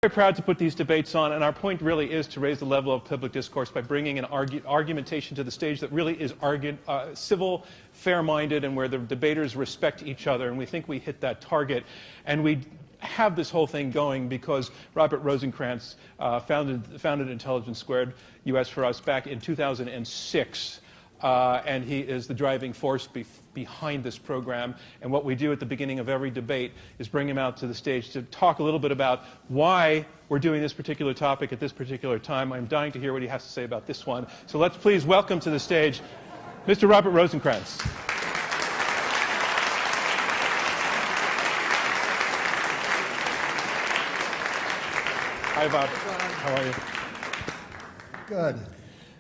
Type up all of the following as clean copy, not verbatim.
Very proud to put these debates on, and our point really is to raise the level of public discourse by bringing an argumentation to the stage that really is civil, fair-minded, and where the debaters respect each other, and we think we hit that target. And we have this whole thing going because Robert Rosenkranz founded Intelligence Squared US for Us back in 2006. And he is the driving force behind this program. And what we do at the beginning of every debate is bring him out to the stage to talk a little bit about why we're doing this particular topic at this particular time. I'm dying to hear what he has to say about this one. So let's please welcome to the stage Mr. Robert Rosenkranz. Hi, Bob. How are you? Good.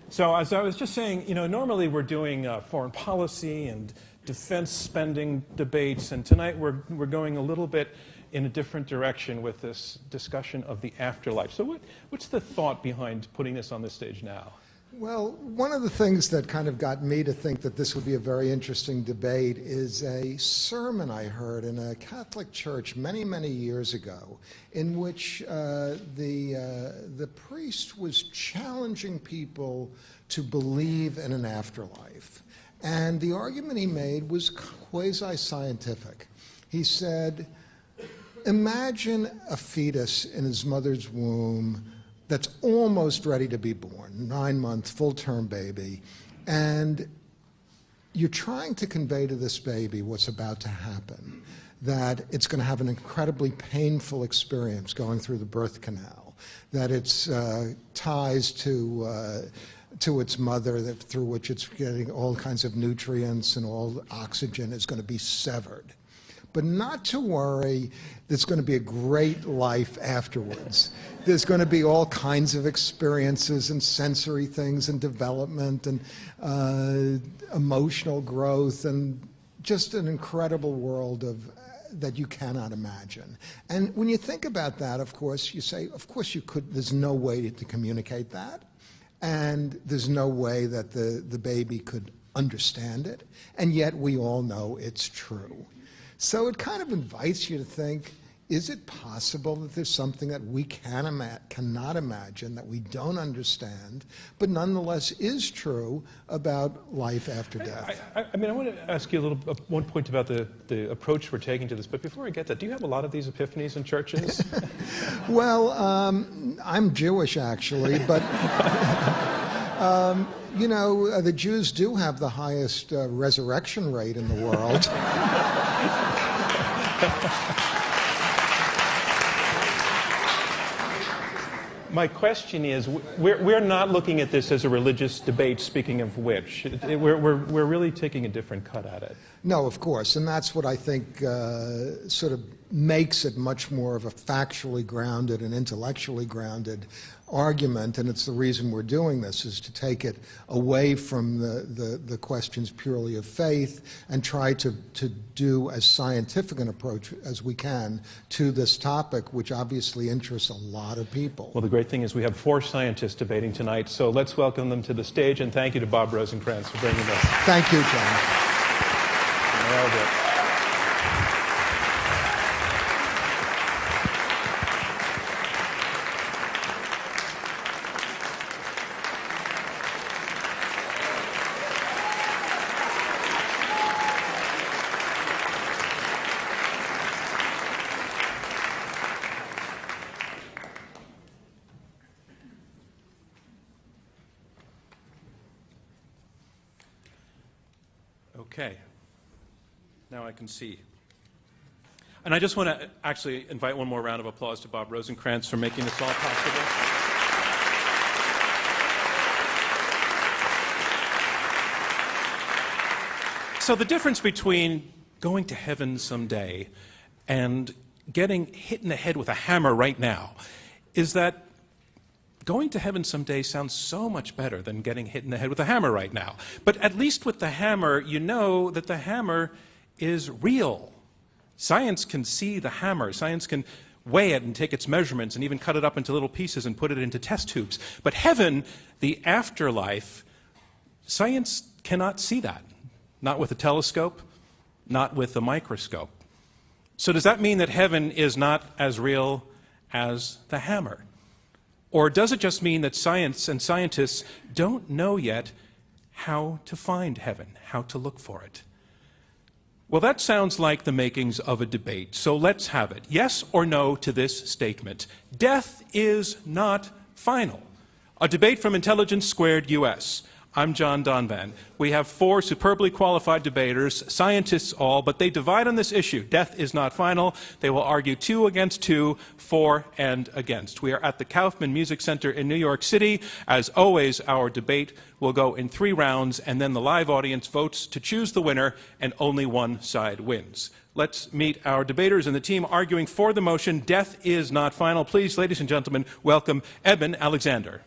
So as I was just saying, normally we're doing foreign policy and defense spending debates, and tonight we're going a little bit in a different direction with this discussion of the afterlife. So what's the thought behind putting this on this stage now? Well, one of the things that kind of got me to think that this would be a very interesting debate is a sermon I heard in a Catholic church many, many years ago, in which the priest was challenging people to believe in an afterlife. And the argument he made was quasi-scientific. He said, imagine a fetus in his mother's womb that's almost ready to be born, 9-month, full-term baby, and you're trying to convey to this baby what's about to happen, that it's going to have an incredibly painful experience going through the birth canal, that its ties to its mother, through which it's getting all kinds of nutrients and all oxygen, is going to be severed. But not to worry, there's going to be a great life afterwards. There's going to be all kinds of experiences and sensory things and development and emotional growth and just an incredible world that you cannot imagine. And when you think about that, of course, you say, of course you could, there's no way to communicate that. And there's no way that the baby could understand it. And yet we all know it's true. So it kind of invites you to think, is it possible that there's something that we cannot imagine, that we don't understand, but nonetheless is true about life after death? I mean, I want to ask you one point about the approach we're taking to this, but before I get that, do you have a lot of these epiphanies in churches? Well, I'm Jewish, actually, but... the Jews do have the highest resurrection rate in the world. My question is, we're not looking at this as a religious debate, speaking of which. We're really taking a different cut at it. No, of course, and that's what I think sort of makes it much more of a factually grounded and intellectually grounded argument, and it's the reason we're doing this, is to take it away from the questions purely of faith and try to do as scientific an approach as we can to this topic, which obviously interests a lot of people. Well, the great thing is we have 4 scientists debating tonight, so let's welcome them to the stage, and thank you to Bob Rosenkranz for bringing this. Thank you, John. Nailed it. Okay, now I can see. And I just want to actually invite one more round of applause to Bob Rosenkranz for making this all possible. So the difference between going to heaven someday and getting hit in the head with a hammer right now is that going to heaven someday sounds so much better than getting hit in the head with a hammer right now. But at least with the hammer, you know that the hammer is real. Science can see the hammer. Science can weigh it and take its measurements and even cut it up into little pieces and put it into test tubes. But heaven, the afterlife, science cannot see that. Not with a telescope, not with a microscope. So does that mean that heaven is not as real as the hammer? Or does it just mean that science and scientists don't know yet how to find heaven, how to look for it? Well, that sounds like the makings of a debate, so let's have it. Yes or no to this statement: death is not final. A debate from Intelligence Squared US. I'm John Donvan. We have 4 superbly qualified debaters, scientists all, but they divide on this issue. Death is not final. They will argue 2 against 2, for and against. We are at the Kaufman Music Center in New York City. As always, our debate will go in 3 rounds, and then the live audience votes to choose the winner, and only one side wins. Let's meet our debaters and the team arguing for the motion, death is not final. Please, ladies and gentlemen, welcome Eben Alexander.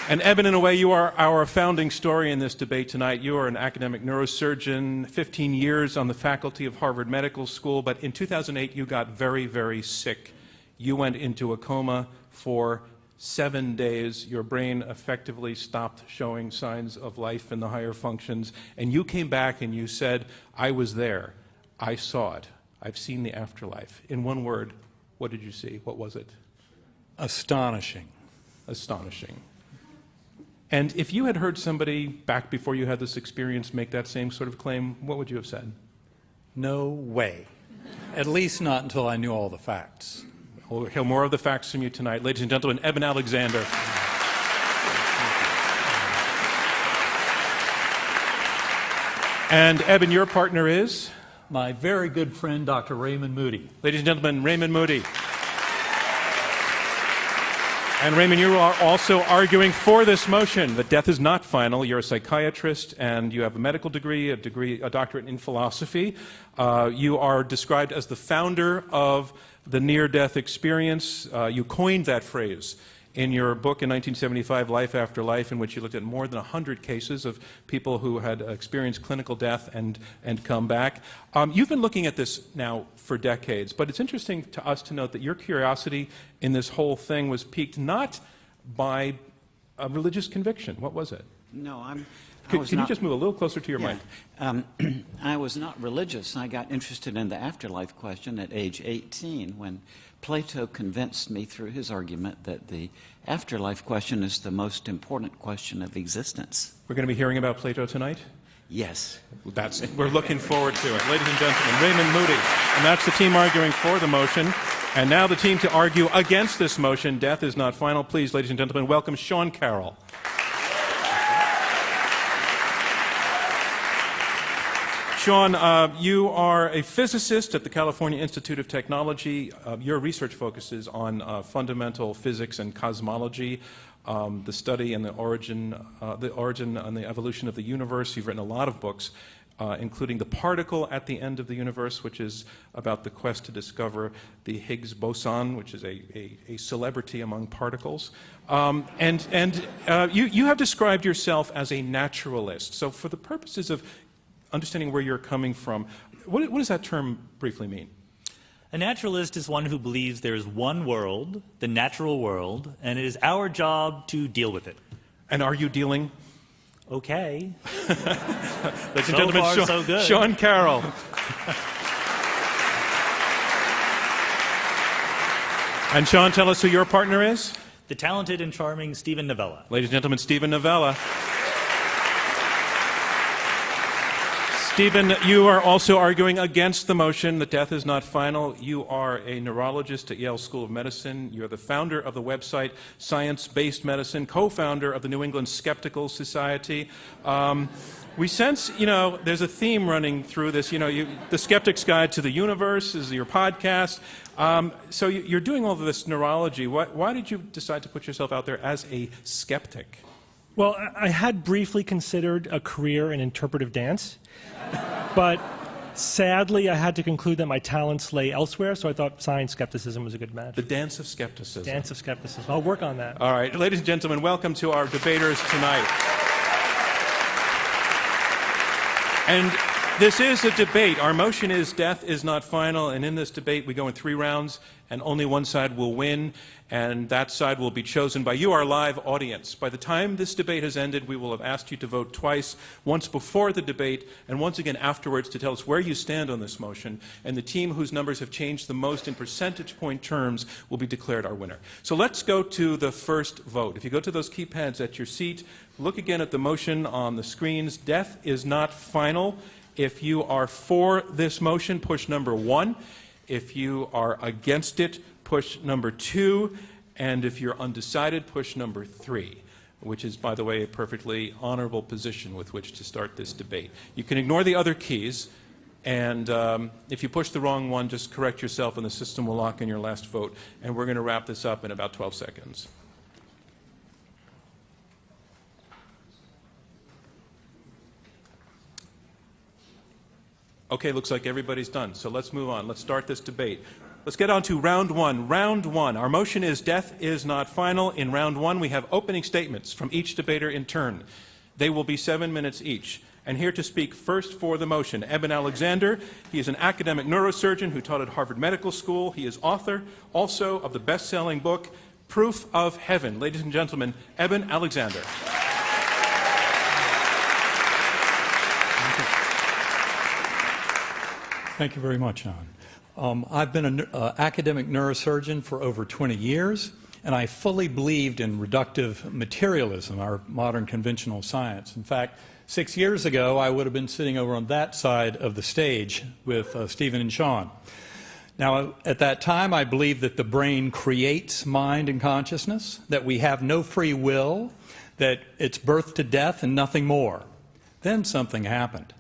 And Eben, in a way, you are our founding story in this debate tonight. You are an academic neurosurgeon, 15 years on the faculty of Harvard Medical School, but in 2008 you got very, very sick. You went into a coma for 7 days. Your brain effectively stopped showing signs of life in the higher functions, and you came back and you said, I was there. I saw it. I've seen the afterlife. In one word, what did you see? What was it? Astonishing. Astonishing. And if you had heard somebody back before you had this experience make that same sort of claim, what would you have said? No way. At least not until I knew all the facts. We'll hear more of the facts from you tonight. Ladies and gentlemen, Eben Alexander. And Eben, your partner is? My very good friend, Dr. Raymond Moody. Ladies and gentlemen, Raymond Moody. And Raymond, you are also arguing for this motion that death is not final. You're a psychiatrist and you have a medical degree, a doctorate in philosophy. You are described as the founder of the near-death experience. You coined that phrase in your book in 1975, Life After Life, in which you looked at more than 100 cases of people who had experienced clinical death and come back. You've been looking at this now for decades, but it's interesting to us to note that your curiosity in this whole thing was piqued not by a religious conviction. What was it? No, Can you just move a little closer to your mic? I was not religious. I got interested in the afterlife question at age 18 when Plato convinced me through his argument that the afterlife question is the most important question of existence. We're going to be hearing about Plato tonight? Yes. We're looking forward to it. Ladies and gentlemen, Raymond Moody. And that's the team arguing for the motion. And now the team to argue against this motion, death is not final. Please, ladies and gentlemen, welcome Sean Carroll. Sean, you are a physicist at the California Institute of Technology. Your research focuses on fundamental physics and cosmology, the study and the origin and the evolution of the universe. You've written a lot of books, including The Particle at the End of the Universe, which is about the quest to discover the Higgs boson, which is a celebrity among particles. You have described yourself as a naturalist. So for the purposes of understanding where you're coming from, what does that term briefly mean? A naturalist is one who believes there is one world, the natural world, and it is our job to deal with it. And are you dealing? Okay. Ladies and gentlemen, so good. Sean Carroll. And Sean, tell us who your partner is. The talented and charming Steven Novella. Ladies and gentlemen, Steven Novella. Steven, you are also arguing against the motion that death is not final. You are a neurologist at Yale School of Medicine. You're the founder of the website Science-Based Medicine, co-founder of the New England Skeptical Society. We sense, there's a theme running through this. The Skeptic's Guide to the Universe is your podcast. So you're doing all of this neurology. Why did you decide to put yourself out there as a skeptic? Well, I had briefly considered a career in interpretive dance, but sadly I had to conclude that my talents lay elsewhere, so I thought science skepticism was a good match. The dance of skepticism. Dance of skepticism. I'll work on that. All right. Ladies and gentlemen, welcome to our debaters tonight. And This is a debate. Our motion is death is not final, and in this debate we go in 3 rounds, and only one side will win, and that side will be chosen by you, our live audience. By the time this debate has ended, we will have asked you to vote twice, once before the debate and once again afterwards, to tell us where you stand on this motion, and the team whose numbers have changed the most in percentage point terms will be declared our winner. So let's go to the first vote. If you go to those keypads at your seat, look again at the motion on the screens. Death is not final. If you are for this motion, push number 1. If you are against it, push number 2. And if you're undecided, push number 3, which is, by the way, a perfectly honorable position with which to start this debate. You can ignore the other keys, and if you push the wrong one, just correct yourself and the system will lock in your last vote. And we're going to wrap this up in about 12 seconds. Okay, looks like everybody's done, so let's move on. Let's start this debate. Let's get on to round 1. Round 1. Our motion is death is not final. In round 1, we have opening statements from each debater in turn. They will be 7 minutes each. And here to speak first for the motion, Eben Alexander. He is an academic neurosurgeon who taught at Harvard Medical School. He is author also of the best-selling book, Proof of Heaven. Ladies and gentlemen, Eben Alexander. Thank you very much, John. I've been an academic neurosurgeon for over 20 years, and I fully believed in reductive materialism, our modern conventional science. In fact, 6 years ago, I would have been sitting over on that side of the stage with Stephen and Sean. Now, at that time, I believed that the brain creates mind and consciousness, that we have no free will, that it's birth to death and nothing more. Then something happened.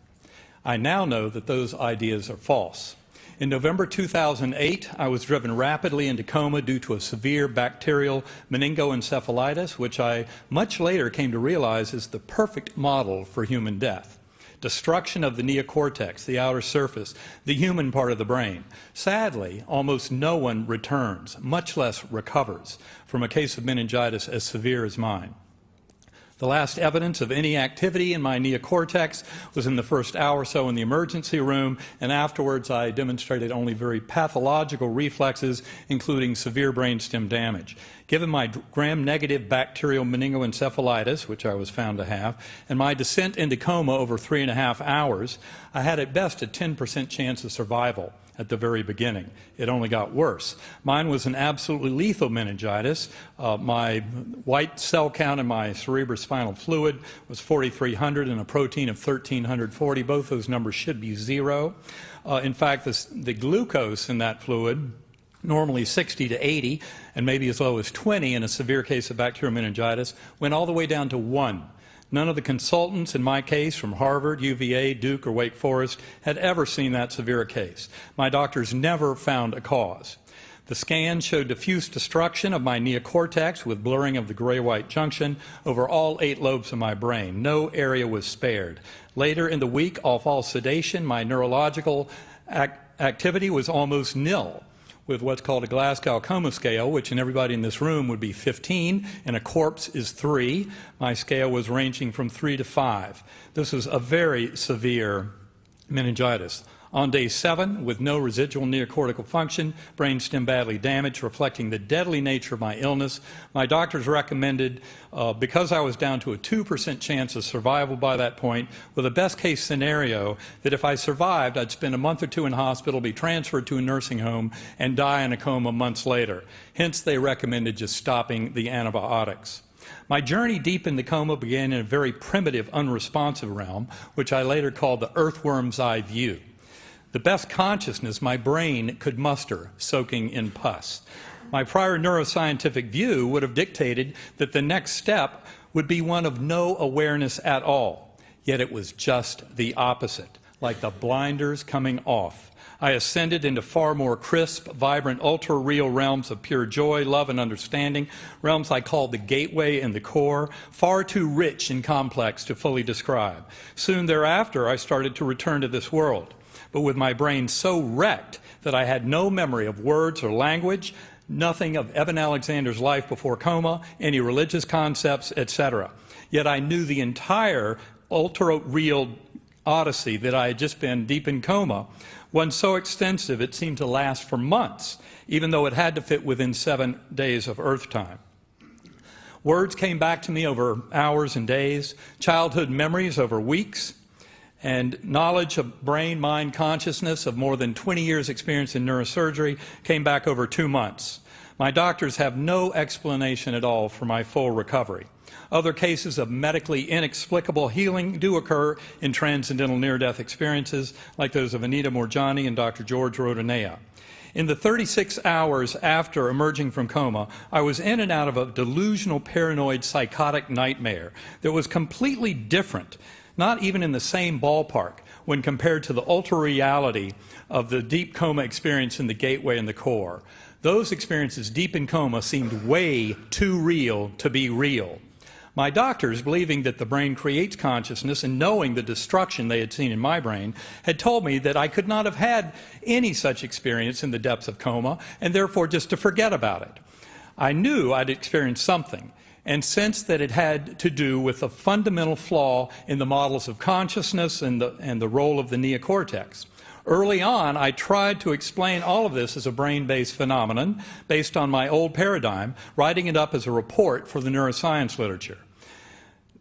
I now know that those ideas are false. In November 2008, I was driven rapidly into coma due to a severe bacterial meningoencephalitis, which I much later came to realize is the perfect model for human death. Destruction of the neocortex, the outer surface, the human part of the brain. Sadly, almost no one returns, much less recovers, from a case of meningitis as severe as mine. The last evidence of any activity in my neocortex was in the first hour or so in the emergency room, and afterwards I demonstrated only very pathological reflexes, including severe brainstem damage. Given my gram-negative bacterial meningoencephalitis, which I was found to have, and my descent into coma over 3.5 hours, I had at best a 10% chance of survival at the very beginning. It only got worse. Mine was an absolutely lethal meningitis. My white cell count in my cerebrospinal fluid was 4,300 and a protein of 1,340. Both those numbers should be 0. In fact, the glucose in that fluid, normally 60 to 80, and maybe as low as 20 in a severe case of bacterial meningitis, went all the way down to 1. None of the consultants in my case from Harvard, UVA, Duke, or Wake Forest had ever seen that severe a case. My doctors never found a cause. The scan showed diffuse destruction of my neocortex with blurring of the gray-white junction over all 8 lobes of my brain. No area was spared. Later in the week, off all sedation, my neurological activity was almost nil, with what's called a Glasgow Coma Scale, which in everybody in this room would be 15, and a corpse is 3. My scale was ranging from 3 to 5. This was a very severe meningitis. On day 7, with no residual neocortical function, brainstem badly damaged, reflecting the deadly nature of my illness, my doctors recommended, because I was down to a 2% chance of survival by that point, with a best-case scenario that if I survived, I'd spend a month or 2 in hospital, be transferred to a nursing home, and die in a coma months later. Hence, they recommended just stopping the antibiotics. My journey deep in the coma began in a very primitive, unresponsive realm, which I later called the earthworm's eye view. The best consciousness my brain could muster, soaking in pus. My prior neuroscientific view would have dictated that the next step would be one of no awareness at all. Yet it was just the opposite, like the blinders coming off. I ascended into far more crisp, vibrant, ultra-real realms of pure joy, love, and understanding, realms I called the gateway and the core, far too rich and complex to fully describe. Soon thereafter, I started to return to this world, but with my brain so wrecked that I had no memory of words or language, nothing of Eben Alexander's life before coma, any religious concepts, etc. Yet I knew the entire ultra-real odyssey that I had just been deep in coma, one so extensive it seemed to last for months, even though it had to fit within 7 days of Earth time. Words came back to me over hours and days, childhood memories over weeks, and knowledge of brain, mind, consciousness of more than 20 years' experience in neurosurgery came back over 2 months. My doctors have no explanation at all for my full recovery. Other cases of medically inexplicable healing do occur in transcendental near-death experiences, like those of Anita Moorjani and Dr. George Rodanea. In the 36 hours after emerging from coma, I was in and out of a delusional, paranoid, psychotic nightmare that was completely different, not even in the same ballpark, when compared to the ultra-reality of the deep coma experience in the gateway and the core. Those experiences deep in coma seemed way too real to be real. My doctors, believing that the brain creates consciousness and knowing the destruction they had seen in my brain, had told me that I could not have had any such experience in the depths of coma, and therefore just to forget about it. I knew I'd experienced something, and sensed that it had to do with a fundamental flaw in the models of consciousness and the role of the neocortex. Early on, I tried to explain all of this as a brain-based phenomenon based on my old paradigm, writing it up as a report for the neuroscience literature.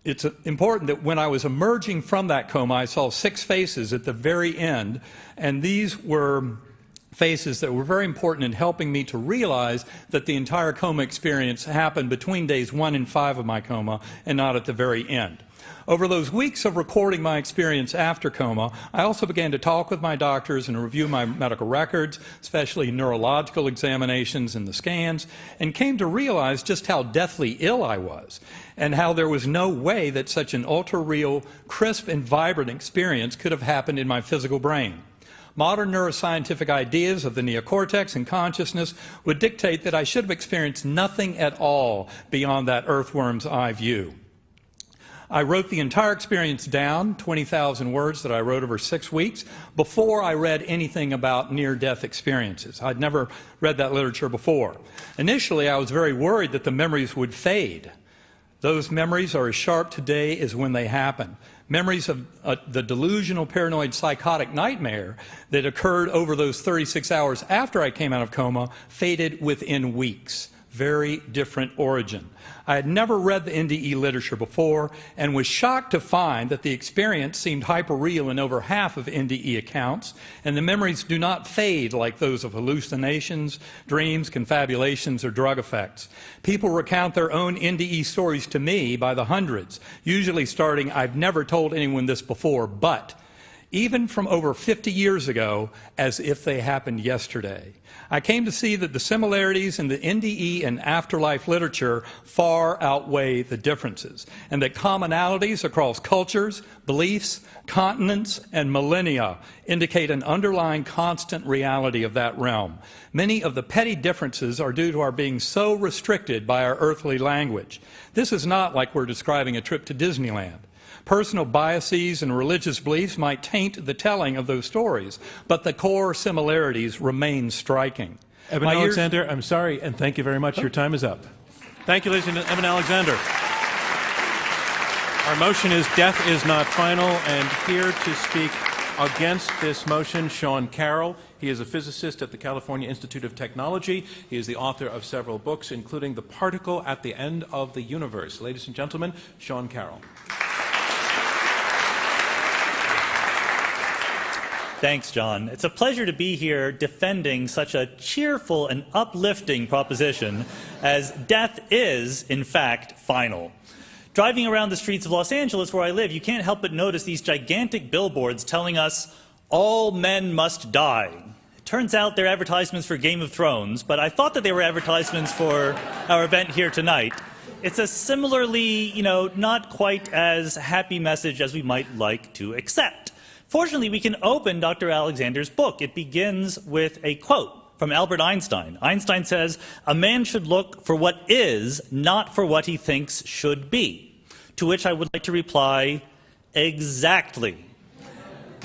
It's important that when I was emerging from that coma, I saw 6 faces at the very end, and these were faces that were very important in helping me to realize that the entire coma experience happened between days 1 and 5 of my coma and not at the very end. Over those weeks of recording my experience after coma, I also began to talk with my doctors and review my medical records, especially neurological examinations and the scans, and came to realize just how deathly ill I was, and how there was no way that such an ultra-real, crisp and vibrant experience could have happened in my physical brain. Modern neuroscientific ideas of the neocortex and consciousness would dictate that I should have experienced nothing at all beyond that earthworm's eye view. I wrote the entire experience down, 20,000 words that I wrote over 6 weeks, before I read anything about near-death experiences. I'd never read that literature before. Initially, I was very worried that the memories would fade. Those memories are as sharp today as when they happened. Memories of the delusional, paranoid, psychotic nightmare that occurred over those 36 hours after I came out of coma faded within weeks. Very different origin. I had never read the NDE literature before and was shocked to find that the experience seemed hyper-real in over half of NDE accounts, and the memories do not fade like those of hallucinations, dreams, confabulations, or drug effects. People recount their own NDE stories to me by the hundreds, usually starting, "I've never told anyone this before, but," even from over 50 years ago, as if they happened yesterday. I came to see that the similarities in the NDE and afterlife literature far outweigh the differences, and that commonalities across cultures, beliefs, continents, and millennia indicate an underlying constant reality of that realm. Many of the petty differences are due to our being so restricted by our earthly language. This is not like we're describing a trip to Disneyland. Personal biases and religious beliefs might taint the telling of those stories, but the core similarities remain striking. Eben Alexander, I'm sorry, and thank you very much. Your time is up. Thank you, ladies and gentlemen. Eben Alexander. Our motion is Death is Not Final, and here to speak against this motion, Sean Carroll. He is a physicist at the California Institute of Technology. He is the author of several books, including The Particle at the End of the Universe. Ladies and gentlemen, Sean Carroll. Thanks, John. It's a pleasure to be here defending such a cheerful and uplifting proposition as death is, in fact, final. Driving around the streets of Los Angeles, where I live, you can't help but notice these gigantic billboards telling us, "All men must die." It turns out they're advertisements for Game of Thrones, but I thought that they were advertisements for our event here tonight. It's a similarly, not quite as happy message as we might like to accept. Fortunately, we can open Dr. Alexander's book. It begins with a quote from Albert Einstein. Einstein says, "A man should look for what is, not for what he thinks should be." To which I would like to reply, exactly.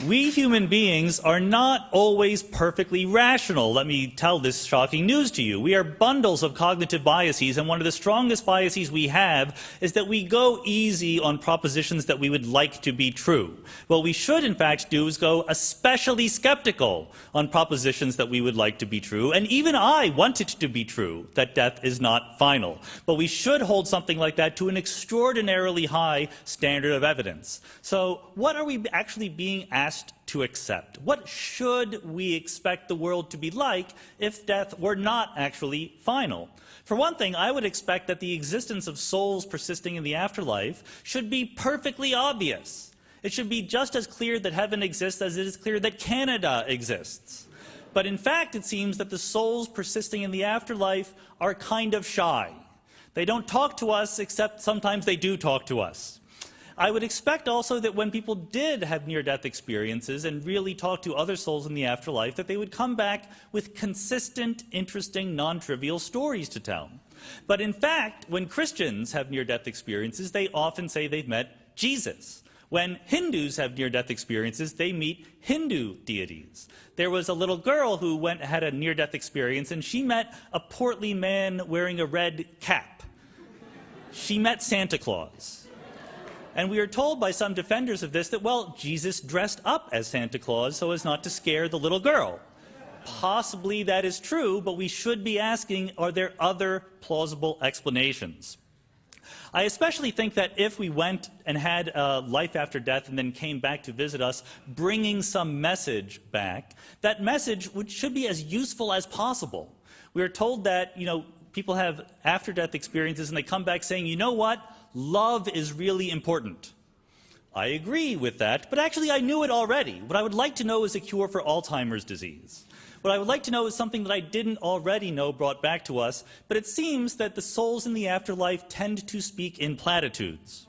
We human beings are not always perfectly rational. Let me tell this shocking news to you. We are bundles of cognitive biases, and one of the strongest biases we have is that we go easy on propositions that we would like to be true. What we should, in fact, do is go especially skeptical on propositions that we would like to be true, and even I want it to be true that death is not final. But we should hold something like that to an extraordinarily high standard of evidence. So what are we actually being asked to accept? What should we expect the world to be like if death were not actually final? For one thing, I would expect that the existence of souls persisting in the afterlife should be perfectly obvious. It should be just as clear that heaven exists as it is clear that Canada exists. But in fact, it seems that the souls persisting in the afterlife are kind of shy. They don't talk to us, except sometimes they do talk to us. I would expect also that when people did have near-death experiences and really talk to other souls in the afterlife, that they would come back with consistent, interesting, non-trivial stories to tell. But in fact, when Christians have near-death experiences, they often say they've met Jesus. When Hindus have near-death experiences, they meet Hindu deities. There was a little girl who had a near-death experience, and she met a portly man wearing a red cap. She met Santa Claus. And we are told by some defenders of this that, well, Jesus dressed up as Santa Claus so as not to scare the little girl. Possibly that is true, but we should be asking, are there other plausible explanations? I especially think that if we went and had life after death and then came back to visit us, bringing some message back, that message should be as useful as possible. We are told that, people have after-death experiences and they come back saying, you know what? Love is really important. I agree with that, but actually I knew it already. What I would like to know is a cure for Alzheimer's disease. What I would like to know is something that I didn't already know brought back to us, but it seems that the souls in the afterlife tend to speak in platitudes.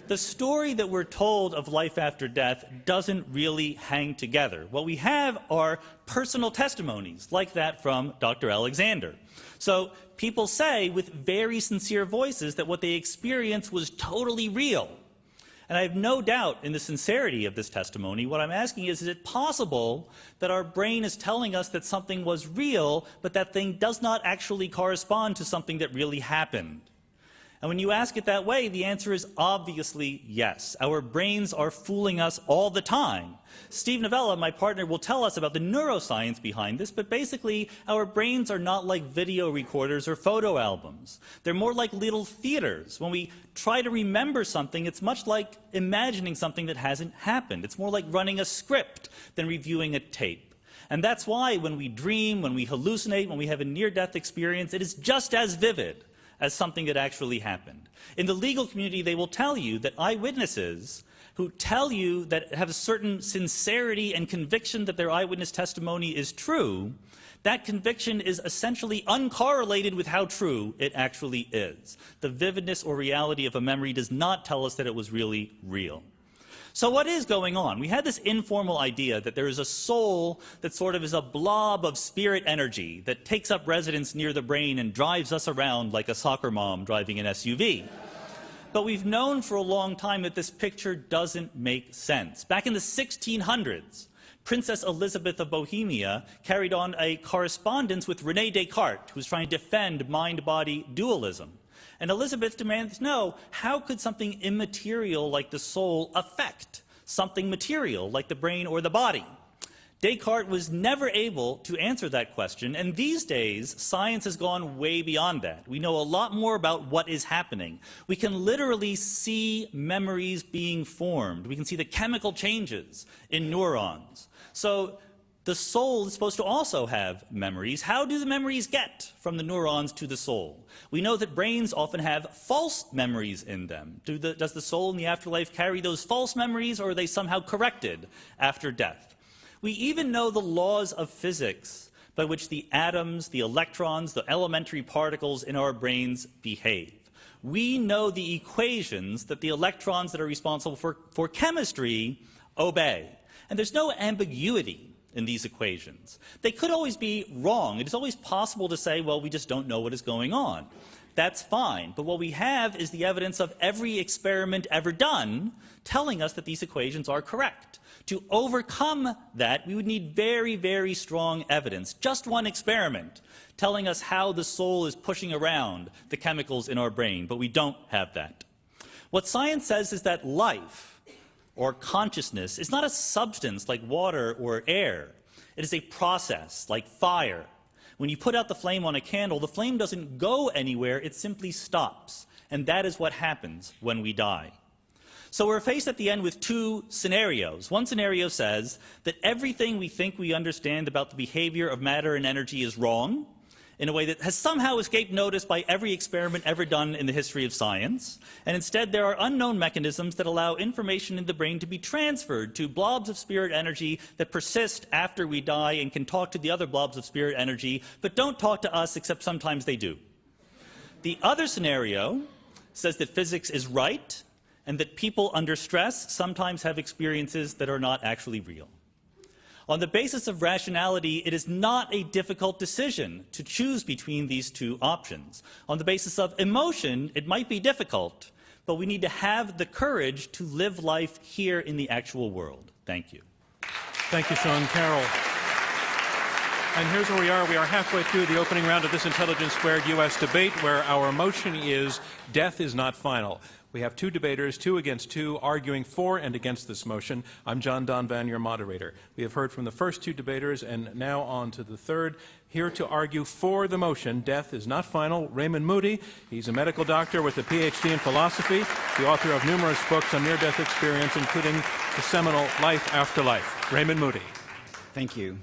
The story that we're told of life after death doesn't really hang together. What we have are personal testimonies, like that from Dr. Alexander. So people say with very sincere voices that what they experienced was totally real. And I have no doubt in the sincerity of this testimony. What I'm asking is it possible that our brain is telling us that something was real, but that thing does not actually correspond to something that really happened? And when you ask it that way, the answer is obviously yes. Our brains are fooling us all the time. Steve Novella, my partner, will tell us about the neuroscience behind this, but basically our brains are not like video recorders or photo albums. They're more like little theaters. When we try to remember something, it's much like imagining something that hasn't happened. It's more like running a script than reviewing a tape. And that's why when we dream, when we hallucinate, when we have a near-death experience, it is just as vivid as something that actually happened. In the legal community, they will tell you that eyewitnesses who tell you that have a certain sincerity and conviction that their eyewitness testimony is true, that conviction is essentially uncorrelated with how true it actually is. The vividness or reality of a memory does not tell us that it was really real. So what is going on? We had this informal idea that there is a soul that sort of is a blob of spirit energy that takes up residence near the brain and drives us around like a soccer mom driving an SUV. But we've known for a long time that this picture doesn't make sense. Back in the 1600s, Princess Elizabeth of Bohemia carried on a correspondence with René Descartes, who was trying to defend mind-body dualism. And Elizabeth demanded to know, how could something immaterial like the soul affect something material like the brain or the body? Descartes was never able to answer that question, and these days, science has gone way beyond that. We know a lot more about what is happening. We can literally see memories being formed. We can see the chemical changes in neurons. So the soul is supposed to also have memories. How do the memories get from the neurons to the soul? We know that brains often have false memories in them. Does the soul in the afterlife carry those false memories, or are they somehow corrected after death? We even know the laws of physics by which the atoms, the electrons, the elementary particles in our brains behave. We know the equations that the electrons that are responsible for chemistry obey. And there's no ambiguity in these equations. They could always be wrong. It is always possible to say, well, we just don't know what is going on. that's fine. But what we have is the evidence of every experiment ever done telling us that these equations are correct. To overcome that, we would need very, very strong evidence. Just one experiment telling us how the soul is pushing around the chemicals in our brain, but we don't have that. What science says is that life, or consciousness, is not a substance like water or air. It is a process, like fire. When you put out the flame on a candle, the flame doesn't go anywhere, it simply stops. And that is what happens when we die. So we're faced at the end with two scenarios. One scenario says that everything we think we understand about the behavior of matter and energy is wrong, in a way that has somehow escaped notice by every experiment ever done in the history of science. And instead, there are unknown mechanisms that allow information in the brain to be transferred to blobs of spirit energy that persist after we die and can talk to the other blobs of spirit energy, but don't talk to us, except sometimes they do. The other scenario says that physics is right and that people under stress sometimes have experiences that are not actually real. On the basis of rationality, it is not a difficult decision to choose between these two options. On the basis of emotion, it might be difficult, but we need to have the courage to live life here in the actual world. Thank you. Thank you, Sean Carroll. And here's where we are. We are halfway through the opening round of this Intelligence Squared U.S. debate, where our motion is death is not final. We have two debaters, 2 against 2, arguing for and against this motion. I'm John Donvan, your moderator. We have heard from the first 2 debaters, and now on to the third. Here to argue for the motion, death is not final, Raymond Moody. He's a medical doctor with a Ph.D. in philosophy, the author of numerous books on near-death experience, including the seminal Life After Life. Raymond Moody. Thank you.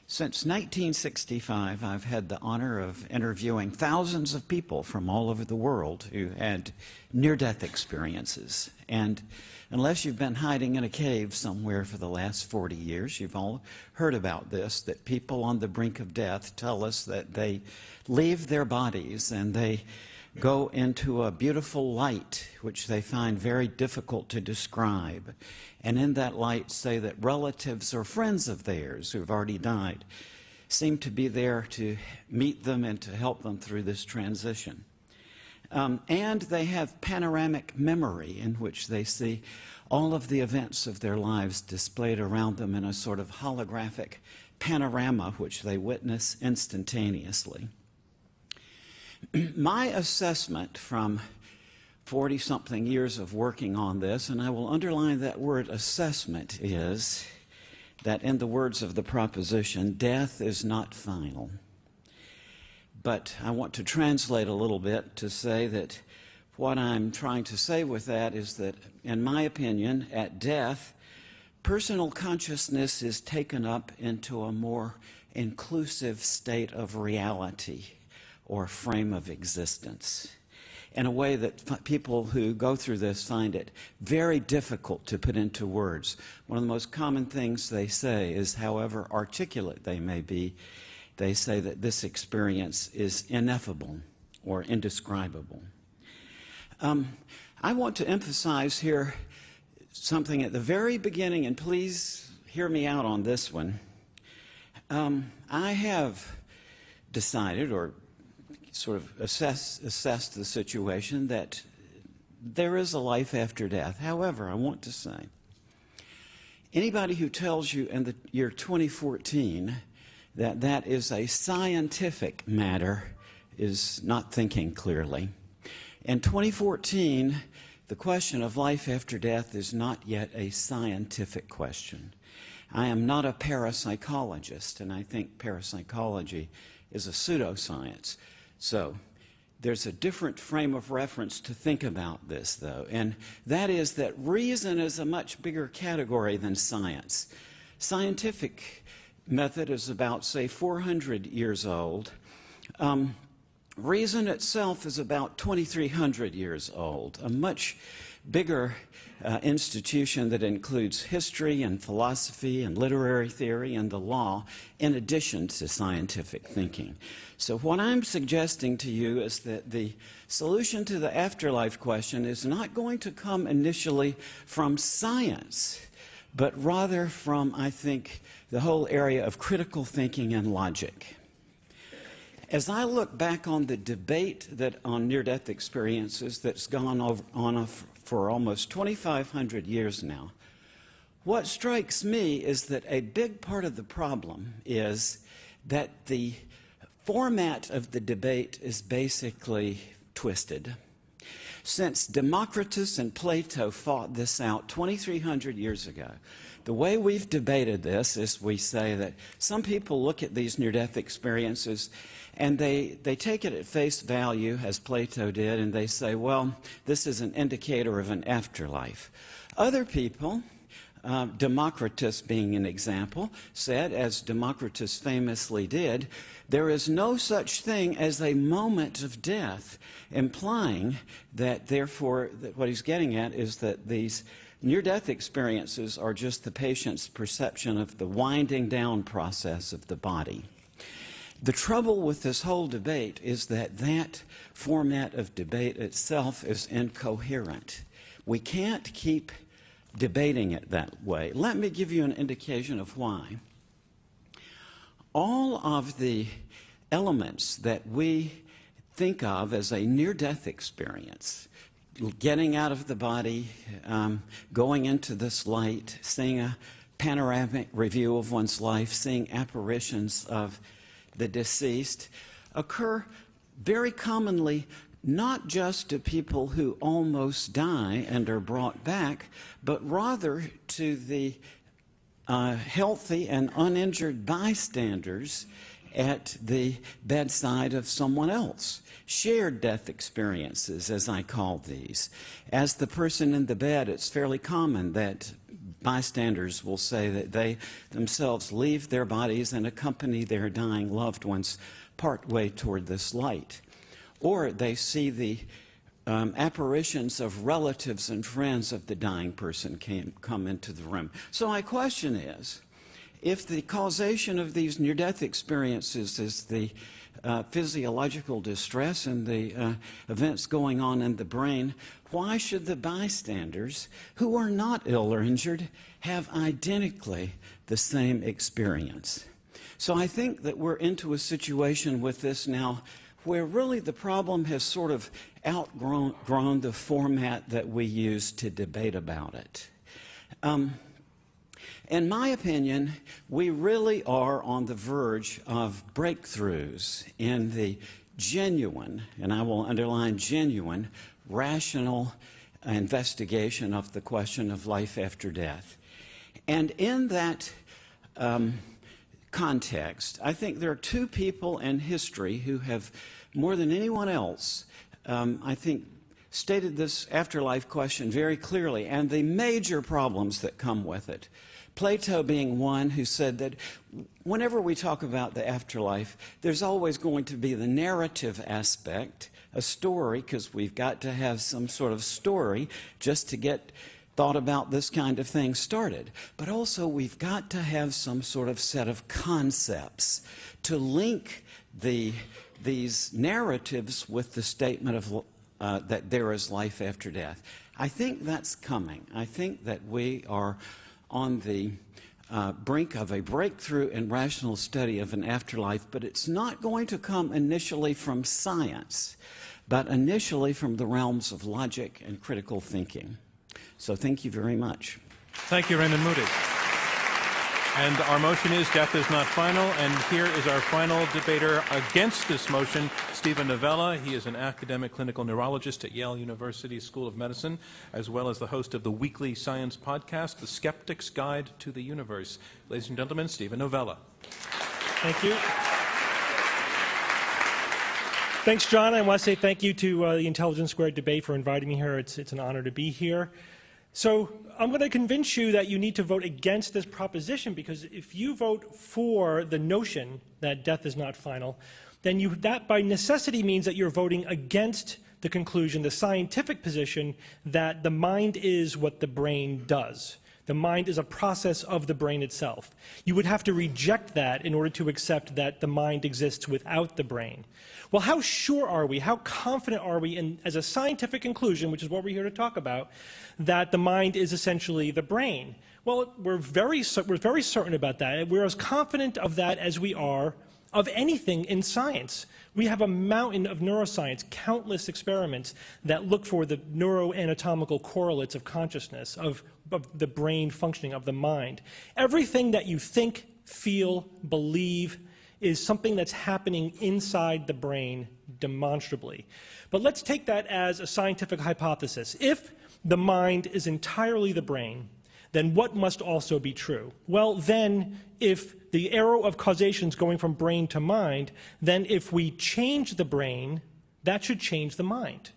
Since 1965, I've had the honor of interviewing thousands of people from all over the world who had near-death experiences. And unless you've been hiding in a cave somewhere for the last 40 years, you've all heard about this, that people on the brink of death tell us that they leave their bodies and they go into a beautiful light, which they find very difficult to describe. And in that light say that relatives or friends of theirs who've already died seem to be there to meet them and to help them through this transition. And they have panoramic memory, in which they see all of the events of their lives displayed around them in a sort of holographic panorama, which they witness instantaneously. My assessment from 40-something years of working on this, and I will underline that word assessment, is that in the words of the proposition, death is not final. But I want to translate a little bit to say that what I'm trying to say with that is that, in my opinion, at death, personal consciousness is taken up into a more inclusive state of reality or frame of existence, in a way that people who go through this find it very difficult to put into words. One of the most common things they say is, however articulate they may be, they say that this experience is ineffable or indescribable. I want to emphasize here something at the very beginning, and please hear me out on this one. I have decided, or sort of assessed the situation, that there is a life after death. However, I want to say, anybody who tells you in the year 2014 that that is a scientific matter is not thinking clearly. In 2014, the question of life after death is not yet a scientific question. I am not a parapsychologist, and I think parapsychology is a pseudoscience. So there's a different frame of reference to think about this, though, and that is that reason is a much bigger category than science. Scientific method is about, say, 400 years old. Reason itself is about 2,300 years old, a much bigger institution that includes history and philosophy and literary theory and the law, in addition to scientific thinking. So what I'm suggesting to you is that the solution to the afterlife question is not going to come initially from science, but rather from, I think, the whole area of critical thinking and logic. As I look back on the debate on near-death experiences that's gone on for almost 2,500 years now, what strikes me is that a big part of the problem is that the format of the debate is basically twisted. Since Democritus and Plato fought this out 2,300 years ago, the way we've debated this is we say that some people look at these near-death experiences and they take it at face value, as Plato did, and they say, well, this is an indicator of an afterlife. Other people, Democritus being an example, said, as Democritus famously did, there is no such thing as a moment of death, implying that, therefore, that what he's getting at is that these near-death experiences are just the patient's perception of the winding down process of the body. The trouble with this whole debate is that that format of debate itself is incoherent. We can't keep debating it that way. Let me give you an indication of why. All of the elements that we think of as a near-death experience, getting out of the body, going into this light, seeing a panoramic review of one's life, seeing apparitions of the deceased, occur very commonly not just to people who almost die and are brought back, but rather to the healthy and uninjured bystanders at the bedside of someone else. Shared death experiences, as I call these. As the person in the bed, it's fairly common that bystanders will say that they themselves leave their bodies and accompany their dying loved ones partway toward this light. Or they see the apparitions of relatives and friends of the dying person come into the room. So my question is, if the causation of these near-death experiences is the physiological distress and the events going on in the brain, why should the bystanders who are not ill or injured have identically the same experience? So I think that we're into a situation with this now where really the problem has sort of outgrown the format that we use to debate about it. In my opinion, we really are on the verge of breakthroughs in the genuine, and I will underline genuine, rational investigation of the question of life after death. And in that context, I think there are two people in history who have, more than anyone else, I think, stated this afterlife question very clearly and the major problems that come with it. Plato being one who said that whenever we talk about the afterlife, there's always going to be the narrative aspect, a story, because we've got to have some sort of story just to get thought about this kind of thing started. But also we've got to have some sort of set of concepts to link these narratives with the statement of that there is life after death. I think that's coming. I think that we are on the brink of a breakthrough in rational study of an afterlife, but it's not going to come initially from science, but initially from the realms of logic and critical thinking. So thank you very much. Thank you, Raymond Moody. And our motion is death is not final. And here is our final debater against this motion, Steven Novella. He is an academic clinical neurologist at Yale University School of Medicine, as well as the host of the weekly science podcast, The Skeptic's Guide to the Universe. Ladies and gentlemen, Steven Novella. Thank you. Thanks, John. I want to say thank you to the Intelligence Squared debate for inviting me here. It's an honor to be here. So I'm going to convince you that you need to vote against this proposition, because if you vote for the notion that death is not final, then that by necessity means that you're voting against the conclusion, the scientific position, that the mind is what the brain does. The mind is a process of the brain itself. You would have to reject that in order to accept that the mind exists without the brain. Well, how sure are we, how confident are we as a scientific conclusion, which is what we're here to talk about, that the mind is essentially the brain? Well, we're very certain about that. We're as confident of that as we are of anything in science. We have a mountain of neuroscience, countless experiments that look for the neuroanatomical correlates of consciousness, of the brain functioning, of the mind. Everything that you think, feel, believe is something that's happening inside the brain demonstrably. But let's take that as a scientific hypothesis. If the mind is entirely the brain, then what must also be true? Well, then, if the arrow of causation is going from brain to mind, then if we change the brain, that should change the mind.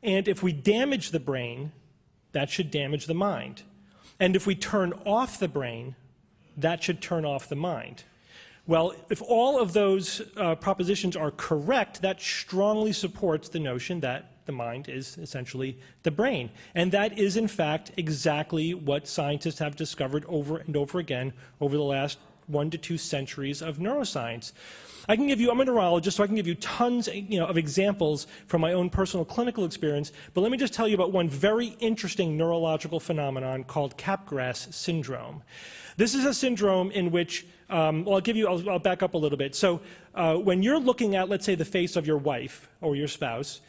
And if we damage the brain, that should damage the mind. And if we turn off the brain, that should turn off the mind. Well, if all of those propositions are correct, that strongly supports the notion that the mind is essentially the brain. And that is, in fact, exactly what scientists have discovered over and over again over the last 1 to 2 centuries of neuroscience. I'm a neurologist, so I can give you tons of examples from my own personal clinical experience, but let me just tell you about one very interesting neurological phenomenon called Capgras syndrome. This is a syndrome in which, I'll back up a little bit. So when you're looking at, let's say, the face of your wife or your spouse,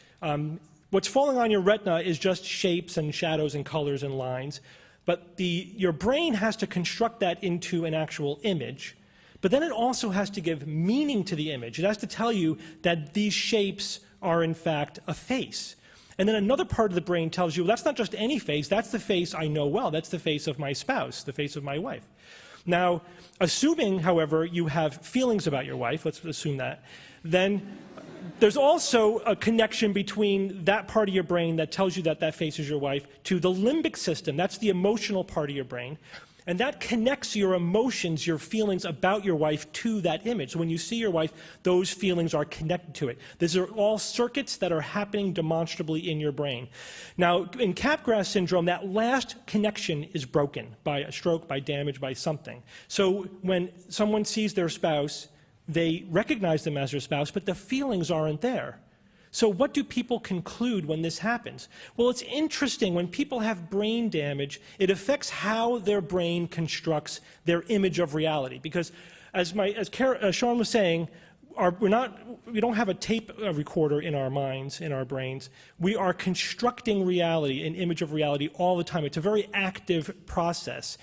what's falling on your retina is just shapes and shadows and colors and lines, but your brain has to construct that into an actual image. But then it also has to give meaning to the image. It has to tell you that these shapes are, in fact, a face. And then another part of the brain tells you, well, that's not just any face, that's the face I know well. That's the face of my spouse, the face of my wife. Now, assuming, however, you have feelings about your wife, let's assume that, then there's also a connection between that part of your brain that tells you that that face is your wife to the limbic system. That's the emotional part of your brain. And that connects your emotions, your feelings about your wife to that image. So when you see your wife, those feelings are connected to it. These are all circuits that are happening demonstrably in your brain. Now, in Capgras syndrome, that last connection is broken by a stroke, by damage, by something. So when someone sees their spouse, they recognize them as their spouse, but the feelings aren't there. So what do people conclude when this happens? Well, it's interesting. When people have brain damage, it affects how their brain constructs their image of reality. Because as Sean was saying, we don't have a tape recorder in our minds, in our brains. We are constructing reality, an image of reality all the time. It's a very active process.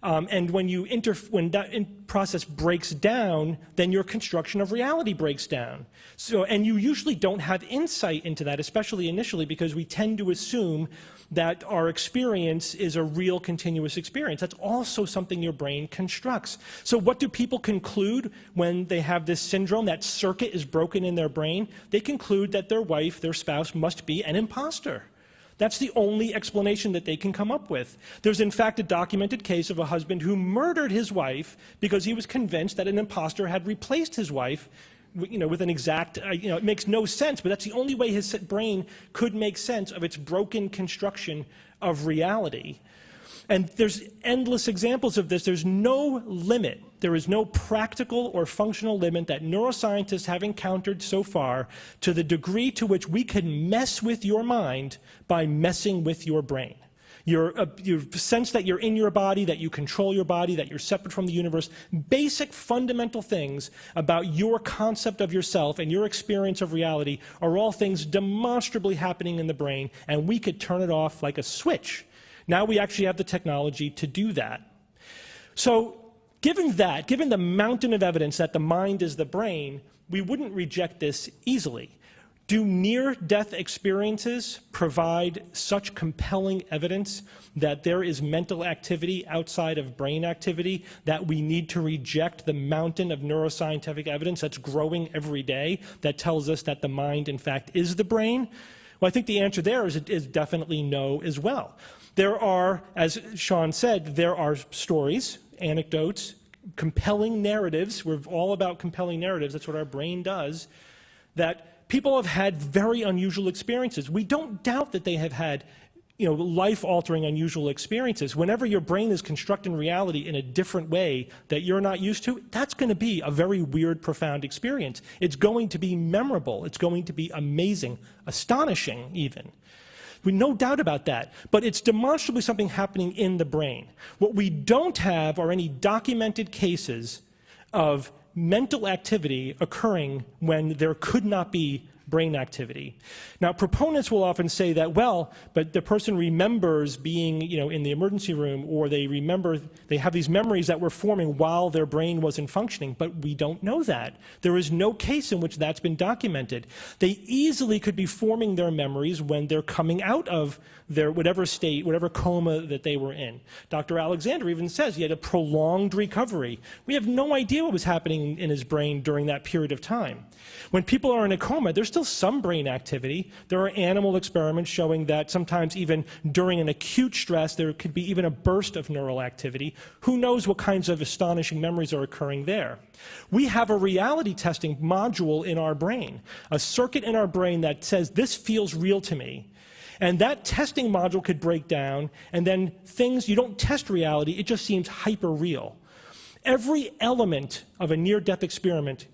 And when that process breaks down, then your construction of reality breaks down. And you usually don't have insight into that, especially initially, because we tend to assume that our experience is a real continuous experience. That's also something your brain constructs. So what do people conclude when they have this syndrome, that circuit is broken in their brain? They conclude that their wife, their spouse, must be an imposter. That's the only explanation that they can come up with. There's, in fact, a documented case of a husband who murdered his wife because he was convinced that an imposter had replaced his wife, with an exact, it makes no sense, but that's the only way his brain could make sense of its broken construction of reality. And there's endless examples of this. There's no limit. There is no practical or functional limit that neuroscientists have encountered so far to the degree to which we can mess with your mind by messing with your brain. Your sense that you're in your body, that you control your body, that you're separate from the universe, basic fundamental things about your concept of yourself and your experience of reality are all things demonstrably happening in the brain, and we could turn it off like a switch. Now we actually have the technology to do that. So given the mountain of evidence that the mind is the brain, we wouldn't reject this easily. Do near-death experiences provide such compelling evidence that there is mental activity outside of brain activity that we need to reject the mountain of neuroscientific evidence that's growing every day that tells us that the mind, in fact, is the brain? Well, I think the answer there is definitely no as well. There are, as Sean said, there are stories, anecdotes, compelling narratives. We're all about compelling narratives. That's what our brain does. That people have had very unusual experiences. We don't doubt that they have had, life-altering, unusual experiences. Whenever your brain is constructing reality in a different way that you're not used to, that's going to be a very weird, profound experience. It's going to be memorable. It's going to be amazing, astonishing even. No doubt about that, but it's demonstrably something happening in the brain. What we don't have are any documented cases of mental activity occurring when there could not be brain activity. Now, proponents will often say that, well, but the person remembers being, in the emergency room, or they have these memories that were forming while their brain wasn't functioning, but we don't know that. There is no case in which that's been documented. They easily could be forming their memories when they're coming out of their whatever state, whatever coma that they were in. Dr. Alexander even says he had a prolonged recovery. We have no idea what was happening in his brain during that period of time. When people are in a coma, there's still some brain activity. There are animal experiments showing that sometimes even during an acute stress, there could be even a burst of neural activity. Who knows what kinds of astonishing memories are occurring there? We have a reality testing module in our brain, a circuit in our brain that says, this feels real to me. And that testing module could break down, and then you don't test reality, it just seems hyper-real. Every element of a near-death experience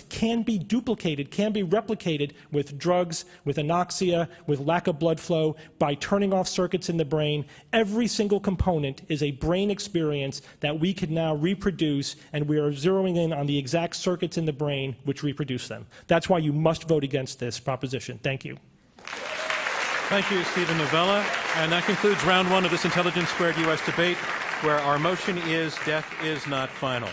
can be duplicated, can be replicated with drugs, with anoxia, with lack of blood flow, by turning off circuits in the brain. Every single component is a brain experience that we can now reproduce, and we are zeroing in on the exact circuits in the brain which reproduce them. That's why you must vote against this proposition. Thank you. Thank you, Steven Novella. And that concludes round one of this Intelligence Squared U.S. debate, where our motion is death is not final.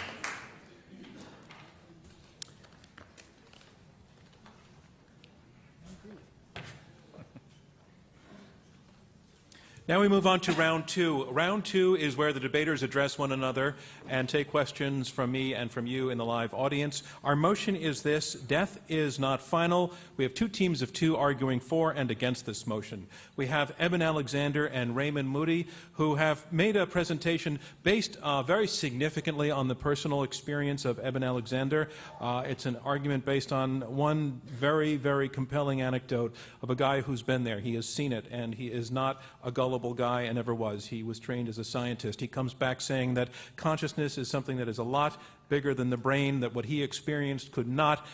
Now we move on to round two. Round two is where the debaters address one another and take questions from me and from you in the live audience. Our motion is this: death is not final. We have two teams of two arguing for and against this motion. We have Eben Alexander and Raymond Moody, who have made a presentation based very significantly on the personal experience of Eben Alexander. It's an argument based on one very, very compelling anecdote of a guy who's been there. He has seen it, and he is not a gullible guy and never was. He was trained as a scientist. He comes back saying that consciousness is something that is a lot bigger than the brain, that what he experienced could not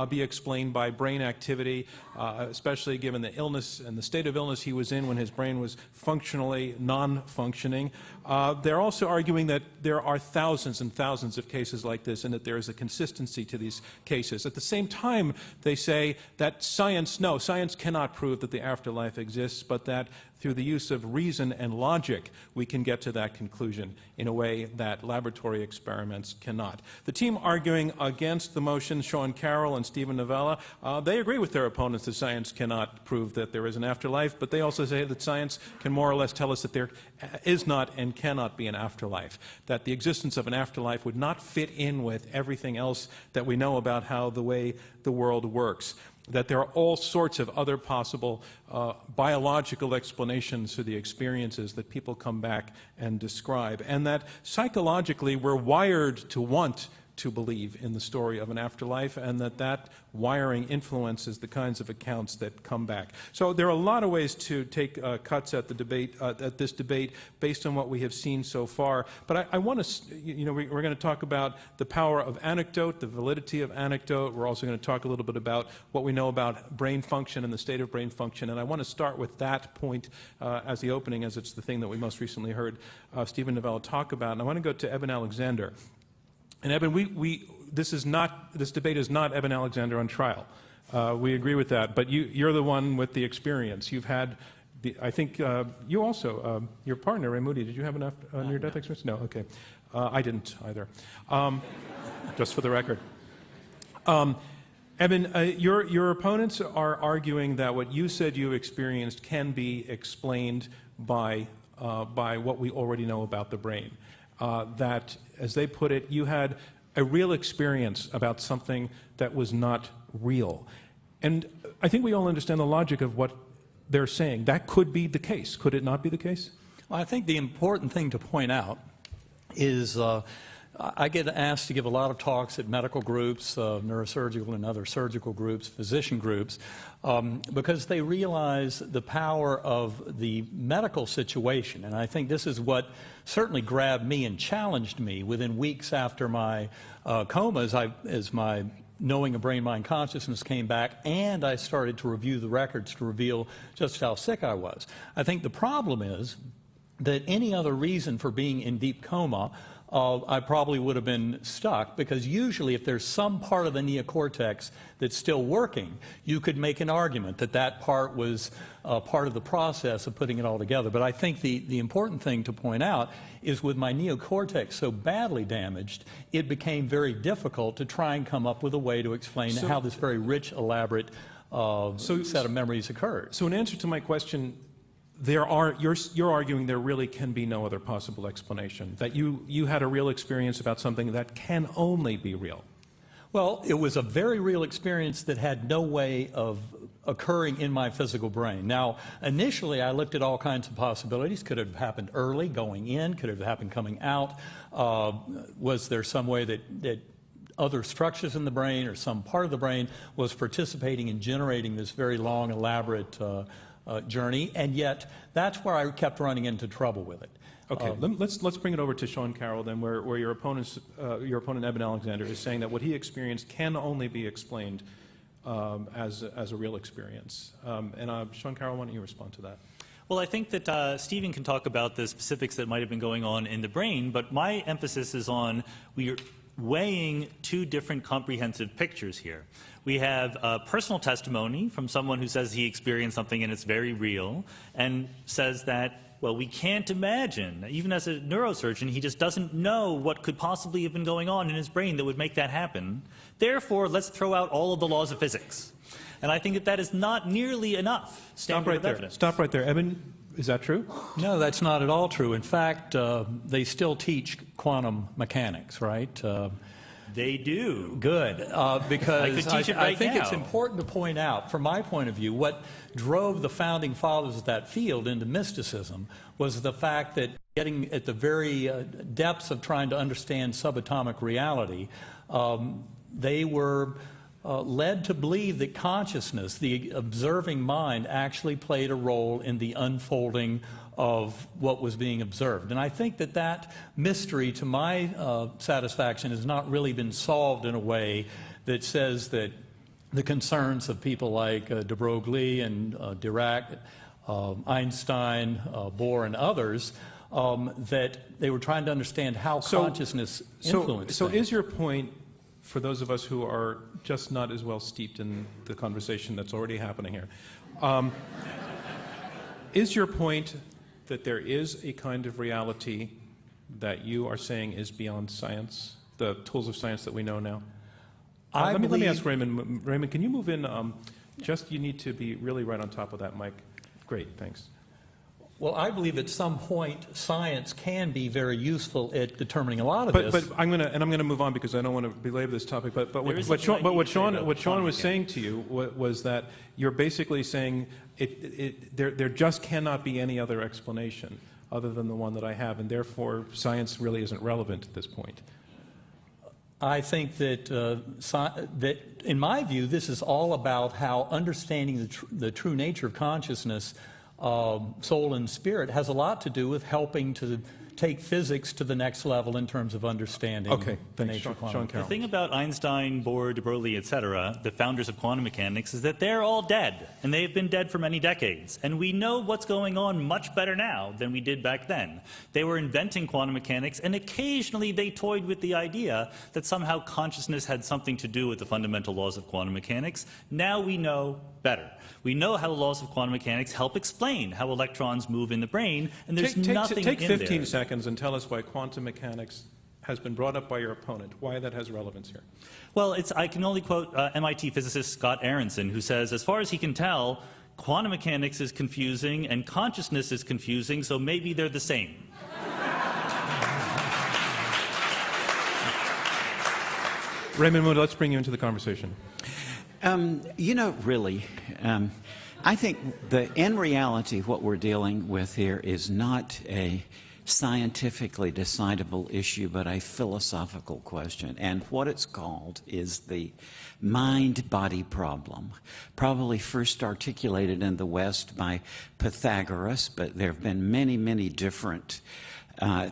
be explained by brain activity, especially given the illness and the state of illness he was in when his brain was functionally non-functioning. They're also arguing that there are thousands and thousands of cases like this and that there is a consistency to these cases. At the same time, they say that science cannot prove that the afterlife exists, but that through the use of reason and logic, we can get to that conclusion in a way that laboratory experiments cannot. The team arguing against the motion, Sean Carroll and Steven Novella, they agree with their opponents that science cannot prove that there is an afterlife, but they also say that science can more or less tell us that there is not and cannot be an afterlife, that the existence of an afterlife would not fit in with everything else that we know about how the way the world works, that there are all sorts of other possible biological explanations for the experiences that people come back and describe, and that psychologically we're wired to want to believe in the story of an afterlife, and that wiring influences the kinds of accounts that come back. So there are a lot of ways to take cuts at the debate, at this debate, based on what we have seen so far. But I want to, we're going to talk about the power of anecdote, the validity of anecdote. We're also going to talk a little bit about what we know about brain function and the state of brain function. And I want to start with that point as the opening, as it's the thing that we most recently heard Steven Novella talk about. And I want to go to Eben Alexander. And Eben, this debate is not Eben Alexander on trial. We agree with that, but you're the one with the experience. You've had, I think you also, your partner, Ray Moody, did you have enough near-death experience? No, okay. I didn't either, just for the record. Eben, your opponents are arguing that what you said you experienced can be explained by what we already know about the brain. That, as they put it, you had a real experience about something that was not real. And I think we all understand the logic of what they're saying. That could be the case. Could it not be the case? Well, I think the important thing to point out is I get asked to give a lot of talks at medical groups, neurosurgical and other surgical groups, physician groups, because they realize the power of the medical situation. And I think this is what certainly grabbed me and challenged me within weeks after my coma, as my knowing of brain-mind consciousness came back, and I started to review the records to reveal just how sick I was. I think the problem is that any other reason for being in deep coma, I probably would have been stuck, because usually if there's some part of the neocortex that's still working, you could make an argument that that part was part of the process of putting it all together. But I think the important thing to point out is, with my neocortex so badly damaged, it became very difficult to try and come up with a way to explain how this very rich, elaborate set of memories occurred. So in answer to my question, you're arguing there really can be no other possible explanation, that you had a real experience about something that can only be real. Well, it was a very real experience that had no way of occurring in my physical brain. Now, initially, I looked at all kinds of possibilities. Could it have happened early, going in? Could it have happened coming out? Was there some way that other structures in the brain or some part of the brain was participating in generating this very long, elaborate journey? And yet, that's where I kept running into trouble with it. Okay, let's bring it over to Sean Carroll then, where your opponent Eben Alexander is saying that what he experienced can only be explained as a real experience. Sean Carroll, why don't you respond to that? Well, I think that Stephen can talk about the specifics that might have been going on in the brain, but my emphasis is on we're weighing two different comprehensive pictures here. We have personal testimony from someone who says he experienced something and it's very real, and says that, well, we can't imagine, even as a neurosurgeon, he just doesn't know what could possibly have been going on in his brain that would make that happen. Therefore, let's throw out all of the laws of physics. And I think that that is not nearly enough standard of evidence. Stop right there. Eben, is that true? No, that's not at all true. In fact, they still teach quantum mechanics, right? They do. Good, because I think now. It's important to point out, from my point of view, what drove the founding fathers of that field into mysticism was the fact that, getting at the very depths of trying to understand subatomic reality, they were led to believe that consciousness, the observing mind, actually played a role in the unfolding of what was being observed. And I think that that mystery, to my satisfaction, has not really been solved in a way that says that the concerns of people like de Broglie and Dirac, Einstein, Bohr, and others, that they were trying to understand how consciousness influenced So things. is your point, for those of us who are just not as well steeped in the conversation that's already happening here, is your point that there is a kind of reality that you are saying is beyond science, the tools of science that we know now? Let me ask Raymond. Raymond, can you move in? You need to be really right on top of that mic. Great, thanks. Well, I believe at some point science can be very useful at determining a lot of this. But I'm going to move on because I don't want to belabor this topic. But what Sean was saying to you was that you're basically saying there just cannot be any other explanation other than the one that I have, and therefore science really isn't relevant at this point. I think that that in my view, this is all about how understanding the true nature of consciousness, soul and spirit, has a lot to do with helping to take physics to the next level in terms of understanding the nature of quantum mechanics. The thing about Einstein, Bohr, de Broglie, etc., the founders of quantum mechanics, is that they're all dead, and they've been dead for many decades. And we know what's going on much better now than we did back then. They were inventing quantum mechanics, and occasionally they toyed with the idea that somehow consciousness had something to do with the fundamental laws of quantum mechanics. Now we know better. We know how the laws of quantum mechanics help explain how electrons move in the brain, and there's nothing in there. Take 15 seconds and tell us why quantum mechanics has been brought up by your opponent, why that has relevance here. Well, I can only quote MIT physicist Scott Aronson, who says, as far as he can tell, quantum mechanics is confusing and consciousness is confusing, so maybe they're the same. Raymond Moody, let's bring you into the conversation. Really, I think in reality what we're dealing with here is not a scientifically decidable issue, but a philosophical question. And what it's called is the mind-body problem, probably first articulated in the West by Pythagoras, but there have been many, many different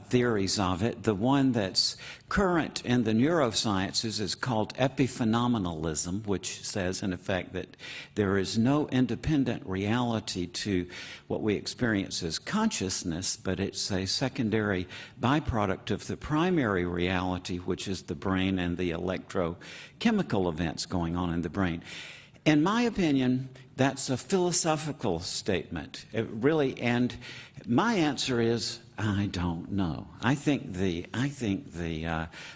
theories of it. The one that's current in the neurosciences is called epiphenomenalism, which says, in effect, that there is no independent reality to what we experience as consciousness, but it's a secondary byproduct of the primary reality, which is the brain and the electrochemical events going on in the brain. In my opinion, that's a philosophical statement, and my answer is, I don't know. I think the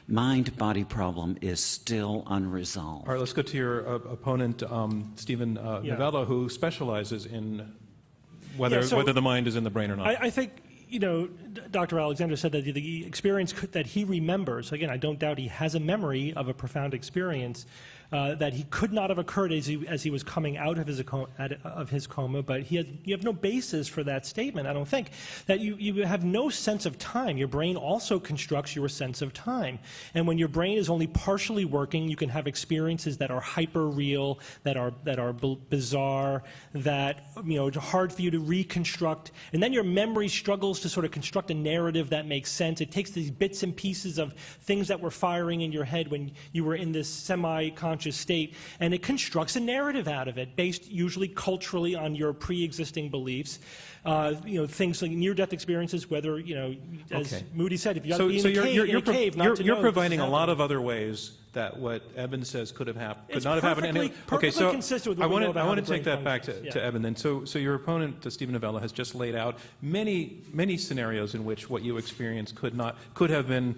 mind-body problem is still unresolved. All right, let's go to your opponent, Stephen Novella, who specializes in whether the mind is in the brain or not. I think, you know, Dr. Alexander said that the experience that he remembers, again, I don't doubt he has a memory of a profound experience, that he could not have occurred as he was coming out of his coma, but you have no basis for that statement, I don't think. That you have no sense of time. Your brain also constructs your sense of time. And when your brain is only partially working, you can have experiences that are hyper-real, that are bizarre, that, you know, it's hard for you to reconstruct. And then your memory struggles to sort of construct a narrative that makes sense. It takes these bits and pieces of things that were firing in your head when you were in this semi-conscious state, and it constructs a narrative out of it, based usually culturally on your pre-existing beliefs. You know, things like near-death experiences, whether, you know, as Moody said, if you got to be in a cave, not to know. You're providing a lot of other ways that what Eben says could have happened, could not have happened anyway. Okay, so consistent with what we know about I want to take that back to Eben then. So your opponent, Stephen Novella, has just laid out many scenarios in which what you experienced could have been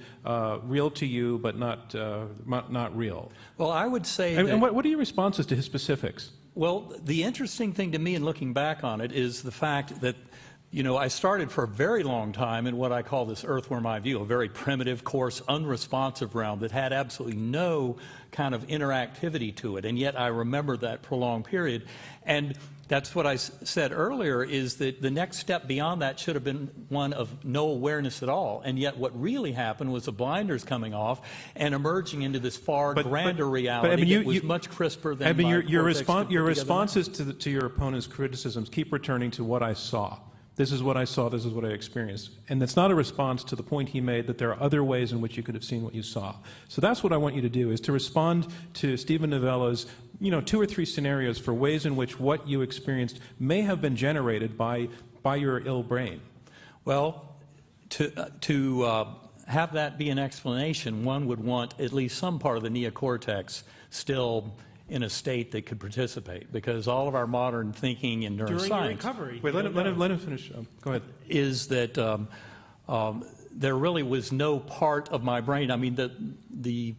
real to you, but not real. Well, I would say and what are your responses to his specifics? Well, the interesting thing to me in looking back on it is the fact that, you know, I started for a very long time in what I call this earthworm eye view, a very primitive, coarse, unresponsive realm that had absolutely no kind of interactivity to it, and yet I remember that prolonged period. And that's what I said earlier, is that the next step beyond that should have been one of no awareness at all. And yet what really happened was the blinders coming off and emerging into this far grander reality that was much crisper than your responses to your opponent's criticisms keep returning to what I saw. This is what I saw, this is what I experienced. And that's not a response to the point he made that there are other ways in which you could have seen what you saw. So that's what I want you to do, is to respond to Stephen Novella's, you know, 2 or 3 scenarios for ways in which what you experienced may have been generated by your ill brain. Well, to have that be an explanation, one would want at least some part of the neocortex still in a state that could participate, because all of our modern thinking in neuroscience... During recovery. Wait, let him finish. Go ahead. ...is that there really was no part of my brain. I mean, the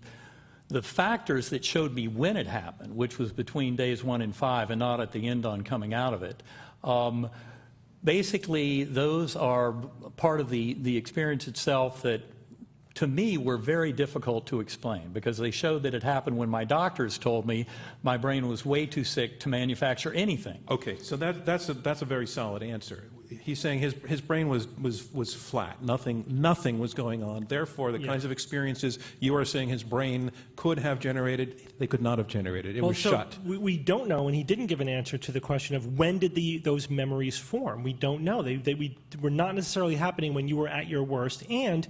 factors that showed me when it happened, which was between days 1 and 5 and not at the end on coming out of it, basically those are part of the experience itself that, to me, were very difficult to explain, because they showed that it happened when my doctors told me my brain was way too sick to manufacture anything. Okay, so that's a very solid answer. He's saying his brain was flat. Nothing was going on. Therefore, the kinds of experiences you are saying his brain could have generated, they could not have generated. It was shut. We don't know, and he didn't give an answer to the question of when did those memories form. We don't know. They were not necessarily happening when you were at your worst, and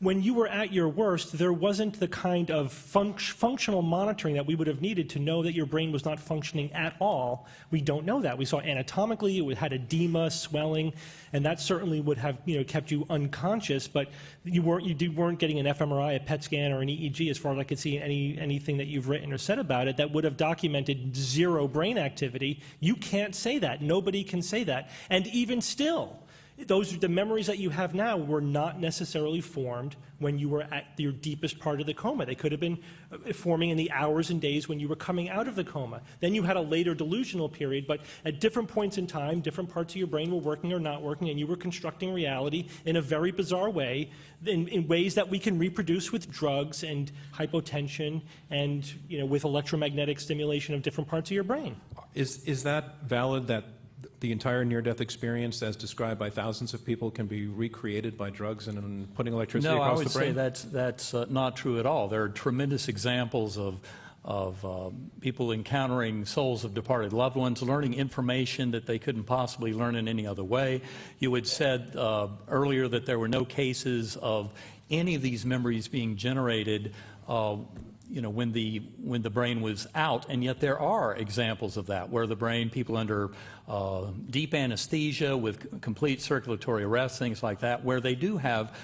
when you were at your worst, there wasn't the kind of functional monitoring that we would have needed to know that your brain was not functioning at all. We don't know that. We saw anatomically it had edema, swelling, and that certainly would have, you know, kept you unconscious. But you weren't getting an fMRI, a PET scan, or an EEG, as far as I could see anything that you've written or said about it that would have documented zero brain activity. You can't say that. Nobody can say that. And even still, the memories that you have now were not necessarily formed when you were at your deepest part of the coma. They could have been forming in the hours and days when you were coming out of the coma. Then you had a later delusional period, but at different points in time, different parts of your brain were working or not working, and you were constructing reality in a very bizarre way, in ways that we can reproduce with drugs and hypotension and, you know, with electromagnetic stimulation of different parts of your brain. Is that valid, that the entire near-death experience, as described by thousands of people, can be recreated by drugs and putting electricity across the brain? No, I would say that's not true at all. There are tremendous examples of people encountering souls of departed loved ones, learning information that they couldn't possibly learn in any other way. You had said earlier that there were no cases of any of these memories being generated when the brain was out, and yet there are examples of that, where the brain, people under deep anesthesia with complete circulatory arrest, things like that, where they do have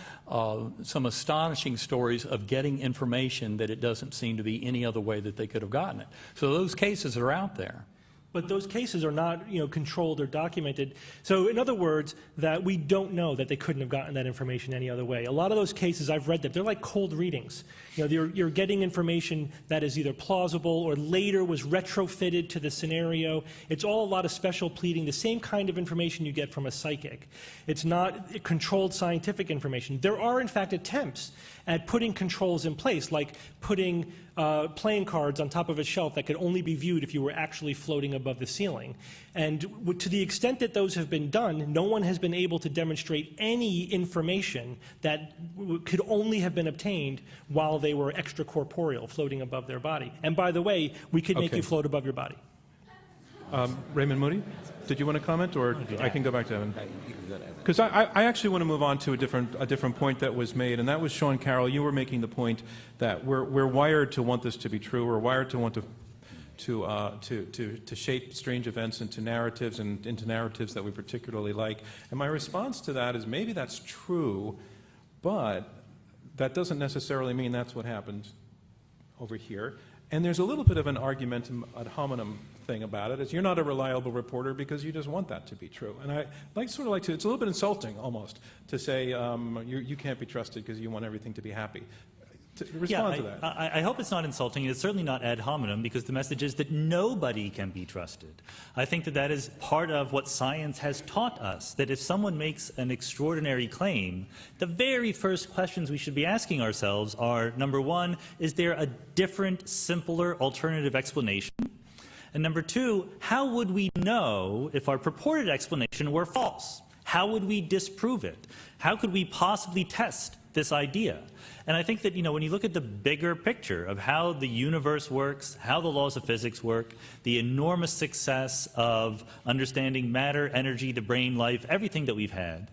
some astonishing stories of getting information that it doesn't seem to be any other way that they could have gotten it. So those cases are out there. But those cases are not, controlled or documented. So in other words, that we don't know that they couldn't have gotten that information any other way. A lot of those cases, I've read them, they're like cold readings. You're getting information that is either plausible or later was retrofitted to the scenario. It's all a lot of special pleading, the same kind of information you get from a psychic. It's not controlled scientific information. There are, in fact, attempts at putting controls in place, like putting playing cards on top of a shelf that could only be viewed if you were actually floating above the ceiling. And to the extent that those have been done, no one has been able to demonstrate any information that could only have been obtained while they were extracorporeal, floating above their body. And by the way, we could make you float above your body. Raymond Moody, did you want to comment, or I can go back to Evan? Because I actually want to move on to a different point that was made, and that was, Sean Carroll, you were making the point that we're wired to want this to be true. We're wired to want to shape strange events into narratives, and into narratives that we particularly like. And my response to that is, maybe that's true, but that doesn't necessarily mean that's what happened over here. And there's a little bit of an argumentum ad hominem thing about it, is you're not a reliable reporter because you just want that to be true. And I sort of like to, it's a little bit insulting almost, to say you can't be trusted because you want everything to be happy. Respond to that. I hope it's not insulting. It's certainly not ad hominem, because the message is that nobody can be trusted. I think that is part of what science has taught us, that if someone makes an extraordinary claim, the very first questions we should be asking ourselves are, number one, is there a different, simpler, alternative explanation? And number two, how would we know if our purported explanation were false? How would we disprove it? How could we possibly test this idea? And I think that, when you look at the bigger picture of how the universe works, how the laws of physics work, the enormous success of understanding matter, energy, the brain, life, everything that we've had,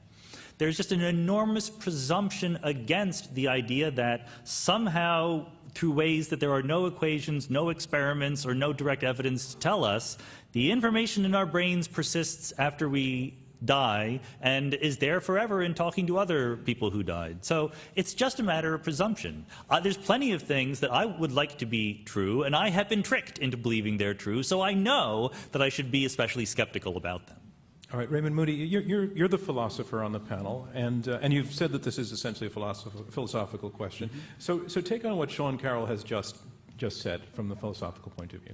there's just an enormous presumption against the idea that somehow, through ways that there are no equations, no experiments, or no direct evidence to tell us, the information in our brains persists after we die and is there forever in talking to other people who died. So it's just a matter of presumption. There's plenty of things that I would like to be true, and I have been tricked into believing they're true, so I know that I should be especially skeptical about them. All right, Raymond Moody, you're the philosopher on the panel, and you've said that this is essentially a philosophical question. Mm-hmm. So take on what Sean Carroll has just said from the philosophical point of view.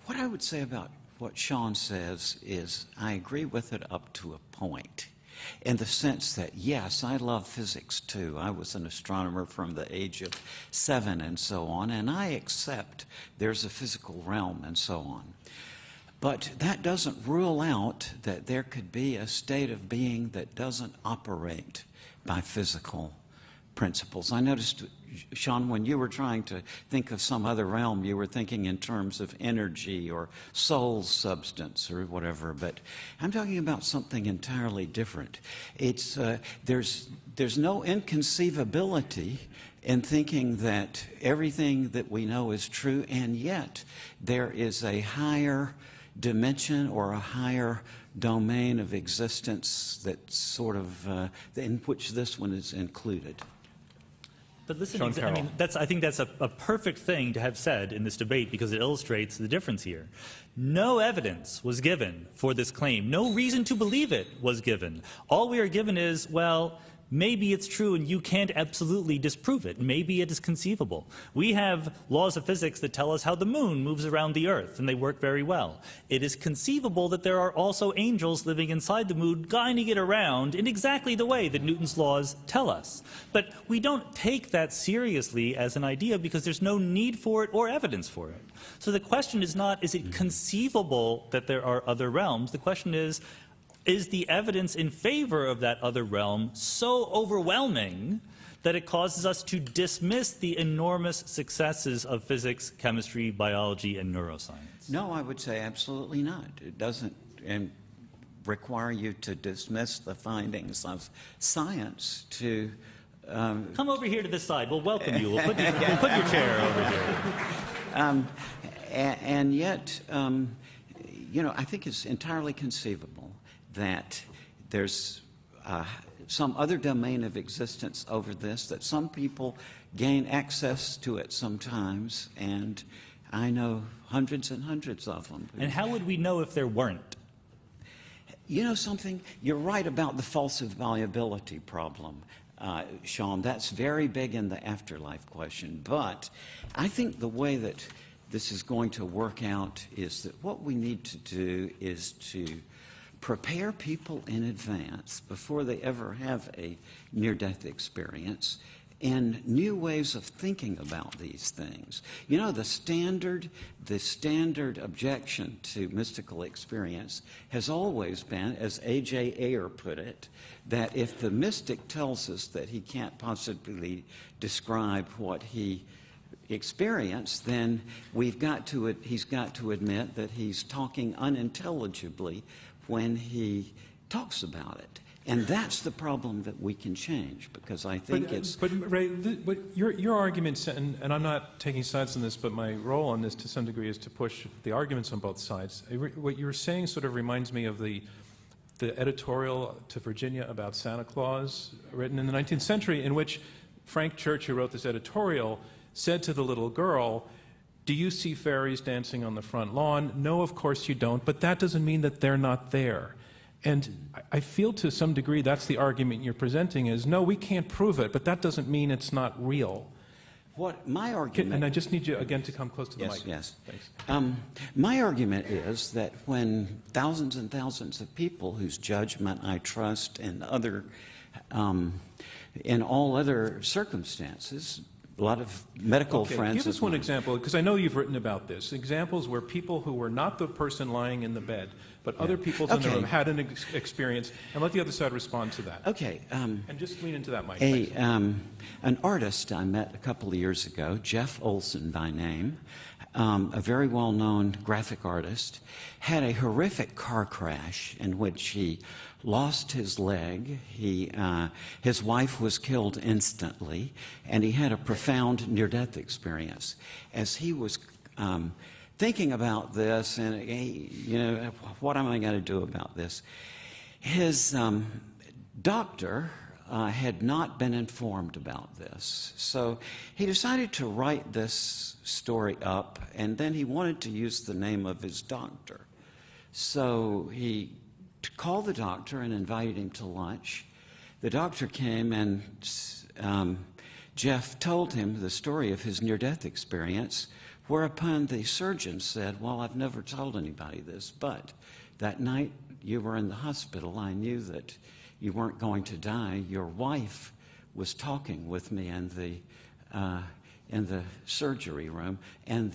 What I would say about what Sean says is I agree with it up to a point, in the sense that, yes, I love physics too. I was an astronomer from the age of 7 and so on, and I accept there's a physical realm and so on. But that doesn't rule out that there could be a state of being that doesn't operate by physical principles. I noticed, Sean, when you were trying to think of some other realm, you were thinking in terms of energy or soul substance or whatever, but I'm talking about something entirely different. It's, there's no inconceivability in thinking that everything that we know is true, and yet there is a higher dimension or a higher domain of existence that sort of, in which this one is included. But listen, I mean, I think that's a perfect thing to have said in this debate, because it illustrates the difference here. No evidence was given for this claim. No reason to believe it was given. All we are given is, well, maybe it's true and you can't absolutely disprove it. Maybe it is conceivable. We have laws of physics that tell us how the moon moves around the earth, and they work very well. It is conceivable that there are also angels living inside the moon guiding it around in exactly the way that Newton's laws tell us. But we don't take that seriously as an idea because there's no need for it or evidence for it. So the question is not, is it conceivable that there are other realms? The question is the evidence in favor of that other realm so overwhelming that it causes us to dismiss the enormous successes of physics, chemistry, biology, and neuroscience? No, I would say absolutely not. It doesn't require you to dismiss the findings of science to... Come over here to this side. We'll welcome you. We'll put your chair over here. And yet, you know, I think it's entirely conceivable that there's some other domain of existence over this, that some people gain access to it sometimes, and I know hundreds and hundreds of them. And how would we know if there weren't? You know something? You're right about the falsifiability problem, Sean. That's very big in the afterlife question. But I think the way that this is going to work out is that what we need to do is to prepare people in advance before they ever have a near-death experience in new ways of thinking about these things. You know, the standard objection to mystical experience has always been, as A.J. Ayer put it, that if the mystic tells us that he can't possibly describe what he experienced, then he's got to admit that he's talking unintelligibly when he talks about it. And that's the problem that we can change, because I think But Ray, your arguments, and I'm not taking sides on this, but my role on this to some degree is to push the arguments on both sides. What you're saying sort of reminds me of the editorial to Virginia about Santa Claus written in the 19th century, in which Frank Church, who wrote this editorial, said to the little girl, "Do you see fairies dancing on the front lawn?" "No, of course you don't, but that doesn't mean that they're not there." And I feel to some degree that's the argument you're presenting is, no, we can't prove it, but that doesn't mean it's not real. What my argument... And I just need you again to come close to the mic. Yes. Thanks. My argument is that when thousands and thousands of people whose judgment I trust in all other circumstances, a lot of medical friends... Give us one example, because I know you've written about this. Examples where people who were not the person lying in the bed, but other people in the room had an experience, and let the other side respond to that. Okay. And just lean into that mic. An artist I met a couple of years ago, Jeff Olson by name, a very well-known graphic artist, had a horrific car crash in which he lost his leg. His wife was killed instantly, and he had a profound near-death experience. As he was thinking about this, and you know, what am I going to do about this? His doctor had not been informed about this, so he decided to write this story up, and then he wanted to use the name of his doctor. So he called the doctor and invited him to lunch. The doctor came, and Jeff told him the story of his near-death experience, whereupon the surgeon said, "Well, I've never told anybody this, but that night you were in the hospital, I knew that you weren't going to die. Your wife was talking with me in the surgery room, and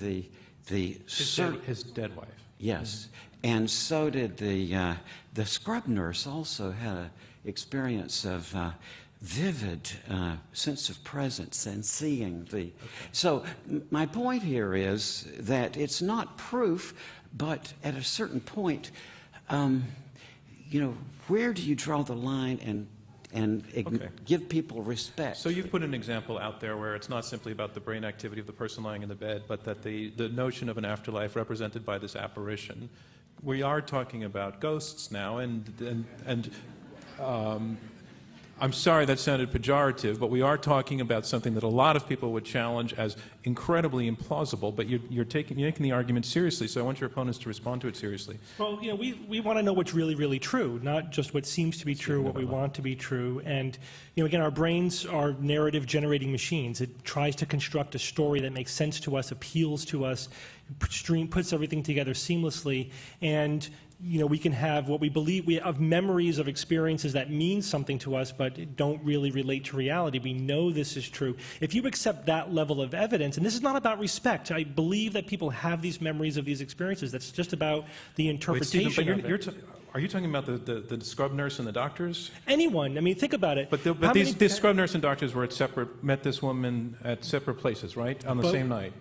his dead wife. Yes, and so did the scrub nurse. Also had an experience of vivid sense of presence and seeing the... So my point here is that it's not proof, but at a certain point, you know, where do you draw the line and give people respect? So you've put an example out there where it's not simply about the brain activity of the person lying in the bed, but that the notion of an afterlife represented by this apparition. We are talking about ghosts now, and I'm sorry that sounded pejorative, but we are talking about something that a lot of people would challenge as incredibly implausible, but you're making the argument seriously, so I want your opponents to respond to it seriously. Well, you know, we want to know what's really, really true, not just what seems to be true, what we want to be true. And, you know, again, our brains are narrative-generating machines. It tries to construct a story that makes sense to us, appeals to us, puts everything together seamlessly, and you know, we can have what we believe, we have memories of experiences that mean something to us but don't really relate to reality. We know this is true. If you accept that level of evidence, and this is not about respect, I believe that people have these memories of these experiences. That's just about the interpretation of it. Are you talking about the scrub nurse and the doctors? Anyone. I mean, think about it. But these scrub nurse and doctors were met this woman at separate places, right? On the same night.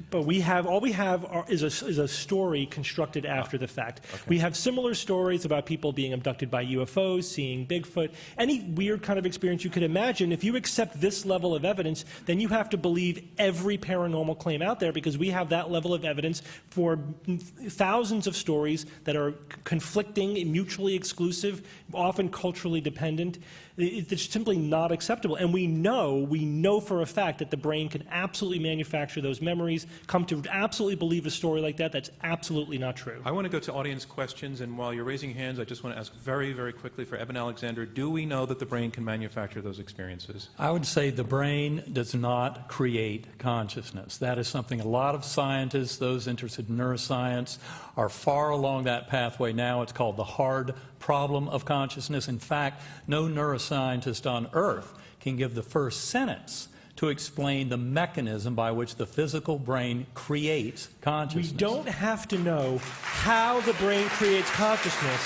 But all we have is a story constructed after the fact. Okay. We have similar stories about people being abducted by UFOs, seeing Bigfoot, any weird kind of experience you could imagine. If you accept this level of evidence, then you have to believe every paranormal claim out there, because we have that level of evidence for thousands of stories that are conflicting, mutually exclusive, often culturally dependent. It's simply not acceptable. And we know for a fact that the brain can absolutely manufacture those memories, come to absolutely believe a story like that. That's absolutely not true. I want to go to audience questions, and while you're raising hands, I just want to ask very, very quickly for Eben Alexander, do we know that the brain can manufacture those experiences? I would say the brain does not create consciousness. That is something a lot of scientists, those interested in neuroscience, are far along that pathway now. It's called the hard problem of consciousness. In fact, no neuroscientist on Earth can give the first sentence to explain the mechanism by which the physical brain creates consciousness. We don't have to know how the brain creates consciousness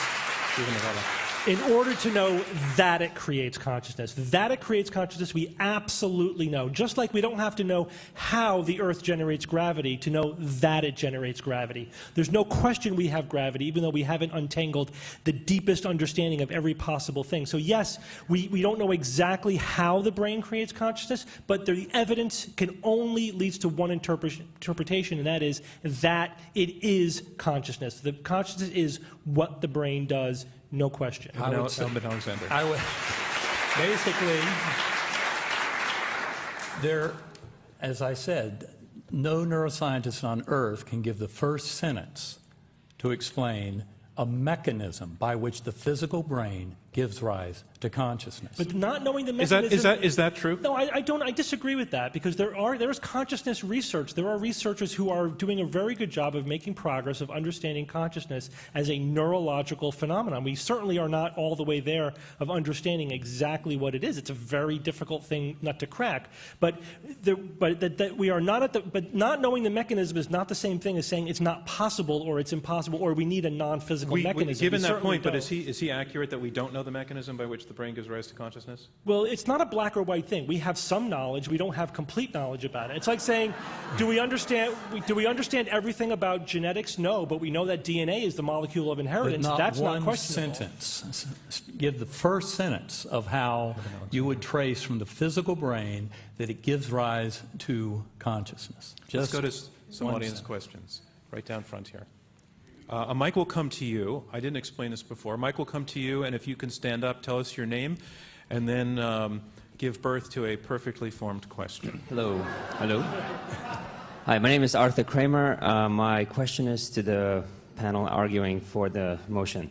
in order to know that it creates consciousness. That it creates consciousness, we absolutely know. Just like we don't have to know how the Earth generates gravity to know that it generates gravity. There's no question we have gravity, even though we haven't untangled the deepest understanding of every possible thing. So yes, we don't know exactly how the brain creates consciousness, but the evidence can only leads to one interpretation, and that is that it is consciousness. The consciousness is what the brain does. No question. Alexander. I would basically, as I said, no neuroscientist on Earth can give the first sentence to explain a mechanism by which the physical brain gives rise to consciousness. But not knowing the mechanism... Is that true? No, I don't. I disagree with that, because there is consciousness research. There are researchers who are doing a very good job of making progress of understanding consciousness as a neurological phenomenon. We certainly are not all the way there of understanding exactly what it is. It's a very difficult thing not to crack. But we are not but not knowing the mechanism is not the same thing as saying it's not possible or it's impossible or we need a non-physical mechanism. Given that point, but is he accurate that we don't know the mechanism by which the brain gives rise to consciousness? Well, it's not a black or white thing. We have some knowledge. We don't have complete knowledge about it. It's like saying, do we understand everything about genetics? No, but we know that DNA is the molecule of inheritance. That's not questionable. Sentence. Give the first sentence of how you would trace from the physical brain that it gives rise to consciousness. Let's go to some audience questions. Right down front here. A mic will come to you. I didn't explain this before. A mic will come to you, and if you can stand up, tell us your name, and then give birth to a perfectly formed question. Hello. Hello. Hi, my name is Arthur Kramer. My question is to the panel arguing for the motion.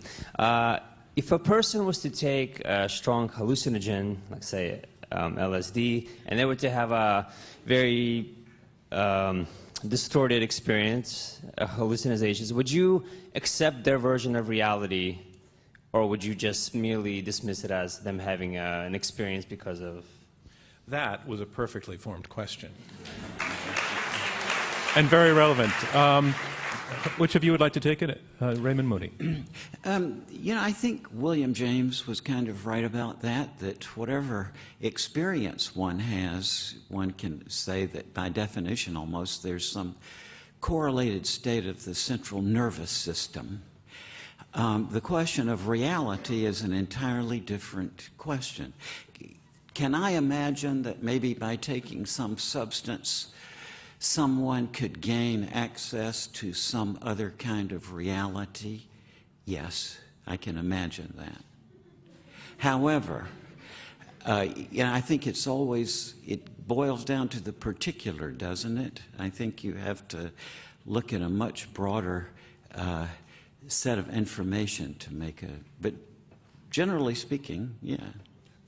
If a person was to take a strong hallucinogen, like say LSD, and they were to have a very distorted experience, hallucinations, would you accept their version of reality, or would you just merely dismiss it as them having an experience because of... That was a perfectly formed question. And very relevant. Which of you would like to take it? Raymond Moody. I think William James was kind of right about that whatever experience one has, one can say that by definition almost there's some correlated state of the central nervous system. The question of reality is an entirely different question. Can I imagine that maybe by taking some substance someone could gain access to some other kind of reality? Yes, I can imagine that. However, I think it boils down to the particular, doesn't it? I think you have to look at a much broader set of information to make but generally speaking, yeah.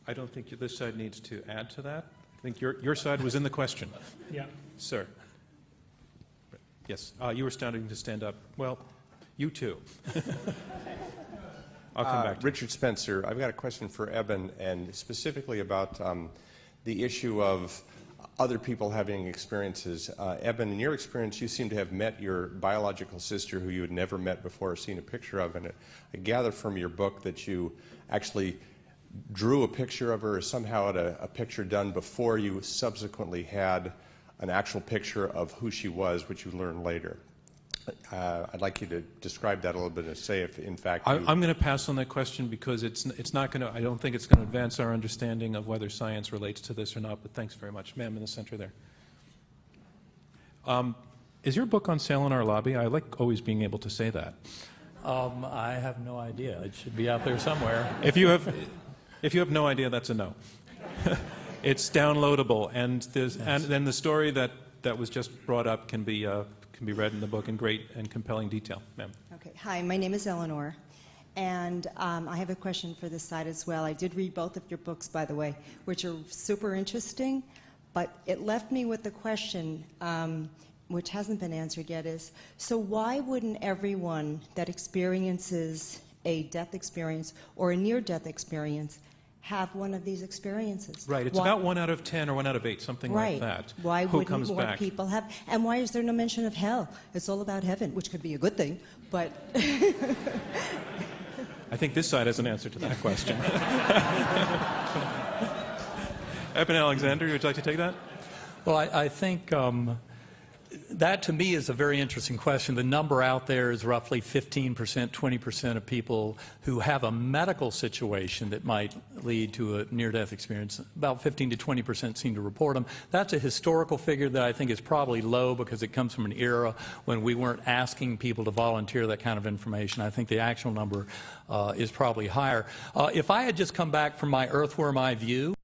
I don't think this side needs to add to that. I think your side was in the question. Yeah. Sir. Yes, you were starting to stand up. Well, you too. I'll come back to Richard Spencer. I've got a question for Eben, and specifically about the issue of other people having experiences. Eben, in your experience, you seem to have met your biological sister who you had never met before or seen a picture of, and I gather from your book that you actually drew a picture of her or somehow had a picture done before you subsequently had an actual picture of who she was, which you learned later. I'd like you to describe that a little bit and say if, in fact, I'm going to pass on that question because it's not going to. I don't think it's going to advance our understanding of whether science relates to this or not. But thanks very much, ma'am, in the center there. Is your book on sale in our lobby? I like always being able to say that. I have no idea. It should be out there somewhere. If you have no idea, that's a no. It's downloadable, and then the story that was just brought up can be read in the book in great and compelling detail. Ma'am. Okay. Hi, my name is Eleanor, and I have a question for this side as well. I did read both of your books, by the way, which are super interesting, but it left me with the question, which hasn't been answered yet, is, so why wouldn't everyone that experiences a death experience or a near-death experience have one of these experiences? Right. It's about 1 out of 10 or 1 out of 8, something like that. Why Who wouldn't comes more back? people have? And why is there no mention of hell? It's all about heaven, which could be a good thing, but... I think this side has an answer to that question. Eben Alexander, would you like to take that? Well, I think that to me is a very interesting question. The number out there is roughly 15%, 20% of people who have a medical situation that might lead to a near-death experience. About 15 to 20% seem to report them. That's a historical figure that I think is probably low because it comes from an era when we weren't asking people to volunteer that kind of information. I think the actual number is probably higher. If I had just come back from my Earthworm Eye view,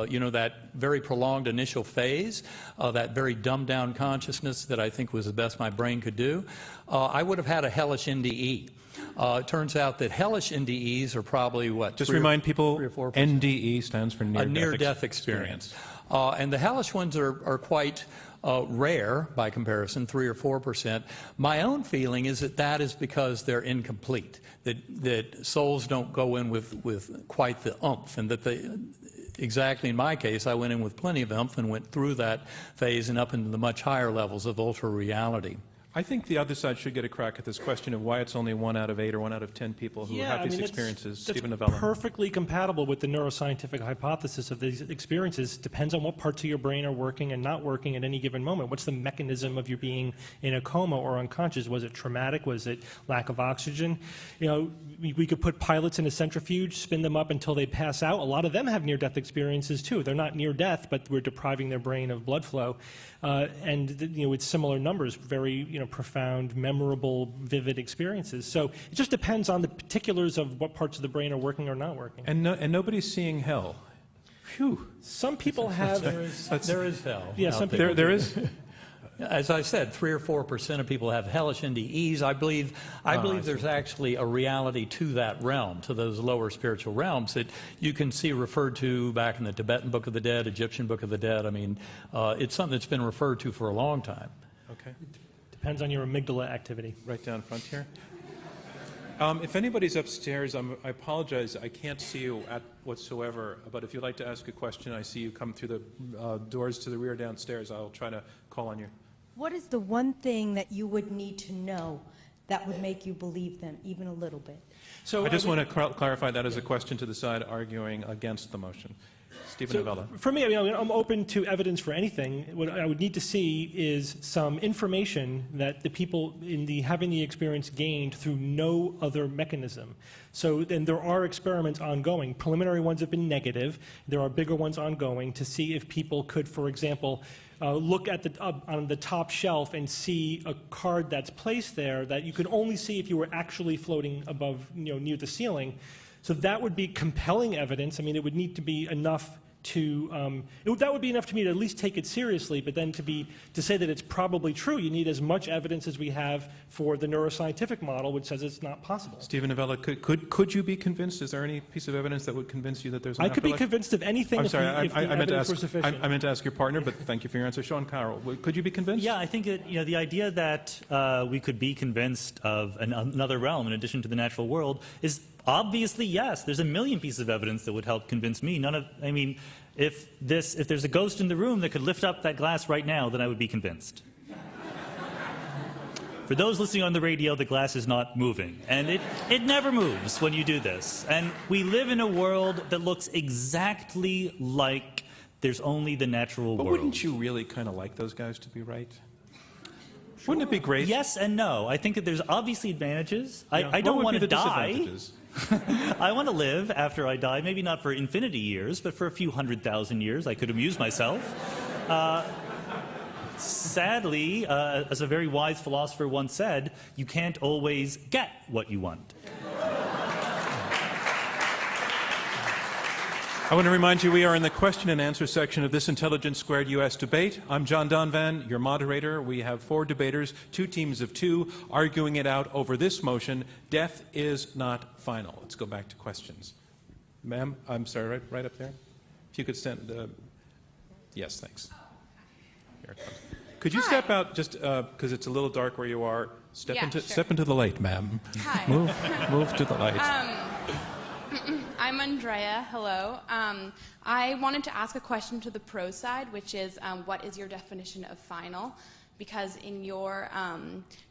you know, that very prolonged initial phase, that very dumbed-down consciousness that I think was the best my brain could do, I would have had a hellish NDE. It turns out that hellish NDEs are probably, what, Just remind people, 3 or 4%? NDE stands for near-death near-death experience. And the hellish ones are quite rare by comparison, 3 or 4%. My own feeling is that is because they're incomplete, that souls don't go in with quite the oomph, and that they... Exactly in my case, I went in with plenty of oomph and went through that phase and up into the much higher levels of ultra-reality. I think the other side should get a crack at this question of why it's only 1 out of 8 or 1 out of 10 people who have these experiences. Stephen Novella. That's perfectly compatible with the neuroscientific hypothesis of these experiences. Depends on what parts of your brain are working and not working at any given moment. What's the mechanism of your being in a coma or unconscious? Was it traumatic? Was it lack of oxygen? You know, we could put pilots in a centrifuge, spin them up until they pass out. A lot of them have near-death experiences too. They're not near death, but we're depriving their brain of blood flow. And you know, with similar numbers, very profound, memorable, vivid experiences. So it just depends on the particulars of what parts of the brain are working or not working. And nobody's seeing hell. Phew. Some people have. There is hell. Yeah, some people. There is. As I said, 3 or 4% of people have hellish NDEs. I believe there's actually a reality to that realm, to those lower spiritual realms that you can see referred to back in the Tibetan Book of the Dead, Egyptian Book of the Dead. I mean, it's something that's been referred to for a long time. Okay. Depends on your amygdala activity. Right down front here. If anybody's upstairs, I apologize. I can't see you whatsoever. But if you'd like to ask a question, I see you come through the doors to the rear downstairs. I'll try to call on you. What is the one thing that you would need to know that would make you believe them even a little bit? So I just want to clarify that as a question to the side arguing against the motion. Stephen Novella. For me, I'm open to evidence for anything. What I would need to see is some information that the people having the experience gained through no other mechanism. So then there are experiments ongoing. Preliminary ones have been negative. There are bigger ones ongoing to see if people could, for example, look at on the top shelf and see a card that's placed there that you could only see if you were actually floating above, near the ceiling. So that would be compelling evidence. I mean, it would need to be enough to that would be enough to me to at least take it seriously. But then to say that it's probably true, you need as much evidence as we have for the neuroscientific model, which says it's not possible. Stephen Novella, could you be convinced? Is there any piece of evidence that would convince you that there's an I could be afterlife? convinced of anything if the evidence were sufficient. I meant to ask your partner, but thank you for your answer. Sean Carroll, could you be convinced? Yeah, I think that, the idea that we could be convinced of another realm in addition to the natural world is Obviously, yes. There's a million pieces of evidence that would help convince me. If there's a ghost in the room that could lift up that glass right now, then I would be convinced. For those listening on the radio, the glass is not moving. And it never moves when you do this. And we live in a world that looks exactly like there's only the natural But world. wouldn't you really kind of like those guys to be right? Wouldn't it be great? Yes and no. I think that there's obviously advantages. Yeah. I don't What would want be to the die. disadvantages? I want to live after I die, maybe not for infinity years, but for a few 100,000 years. I could amuse myself. Sadly, as a very wise philosopher once said, you can't always get what you want. I want to remind you we are in the question and answer section of this Intelligence Squared U.S. debate. I'm John Donvan, your moderator. We have 4 debaters, 2 teams of 2, arguing it out over this motion, death is not final. Let's go back to questions. Ma'am, I'm sorry, right up there? If you could stand, yes, thanks. Here it comes. Could you step out just because it's a little dark where you are? Step into the light, ma'am. Hi. Move to the light. I'm Andrea. Hello. I wanted to ask a question to the pro side, which is, what is your definition of final? Because in your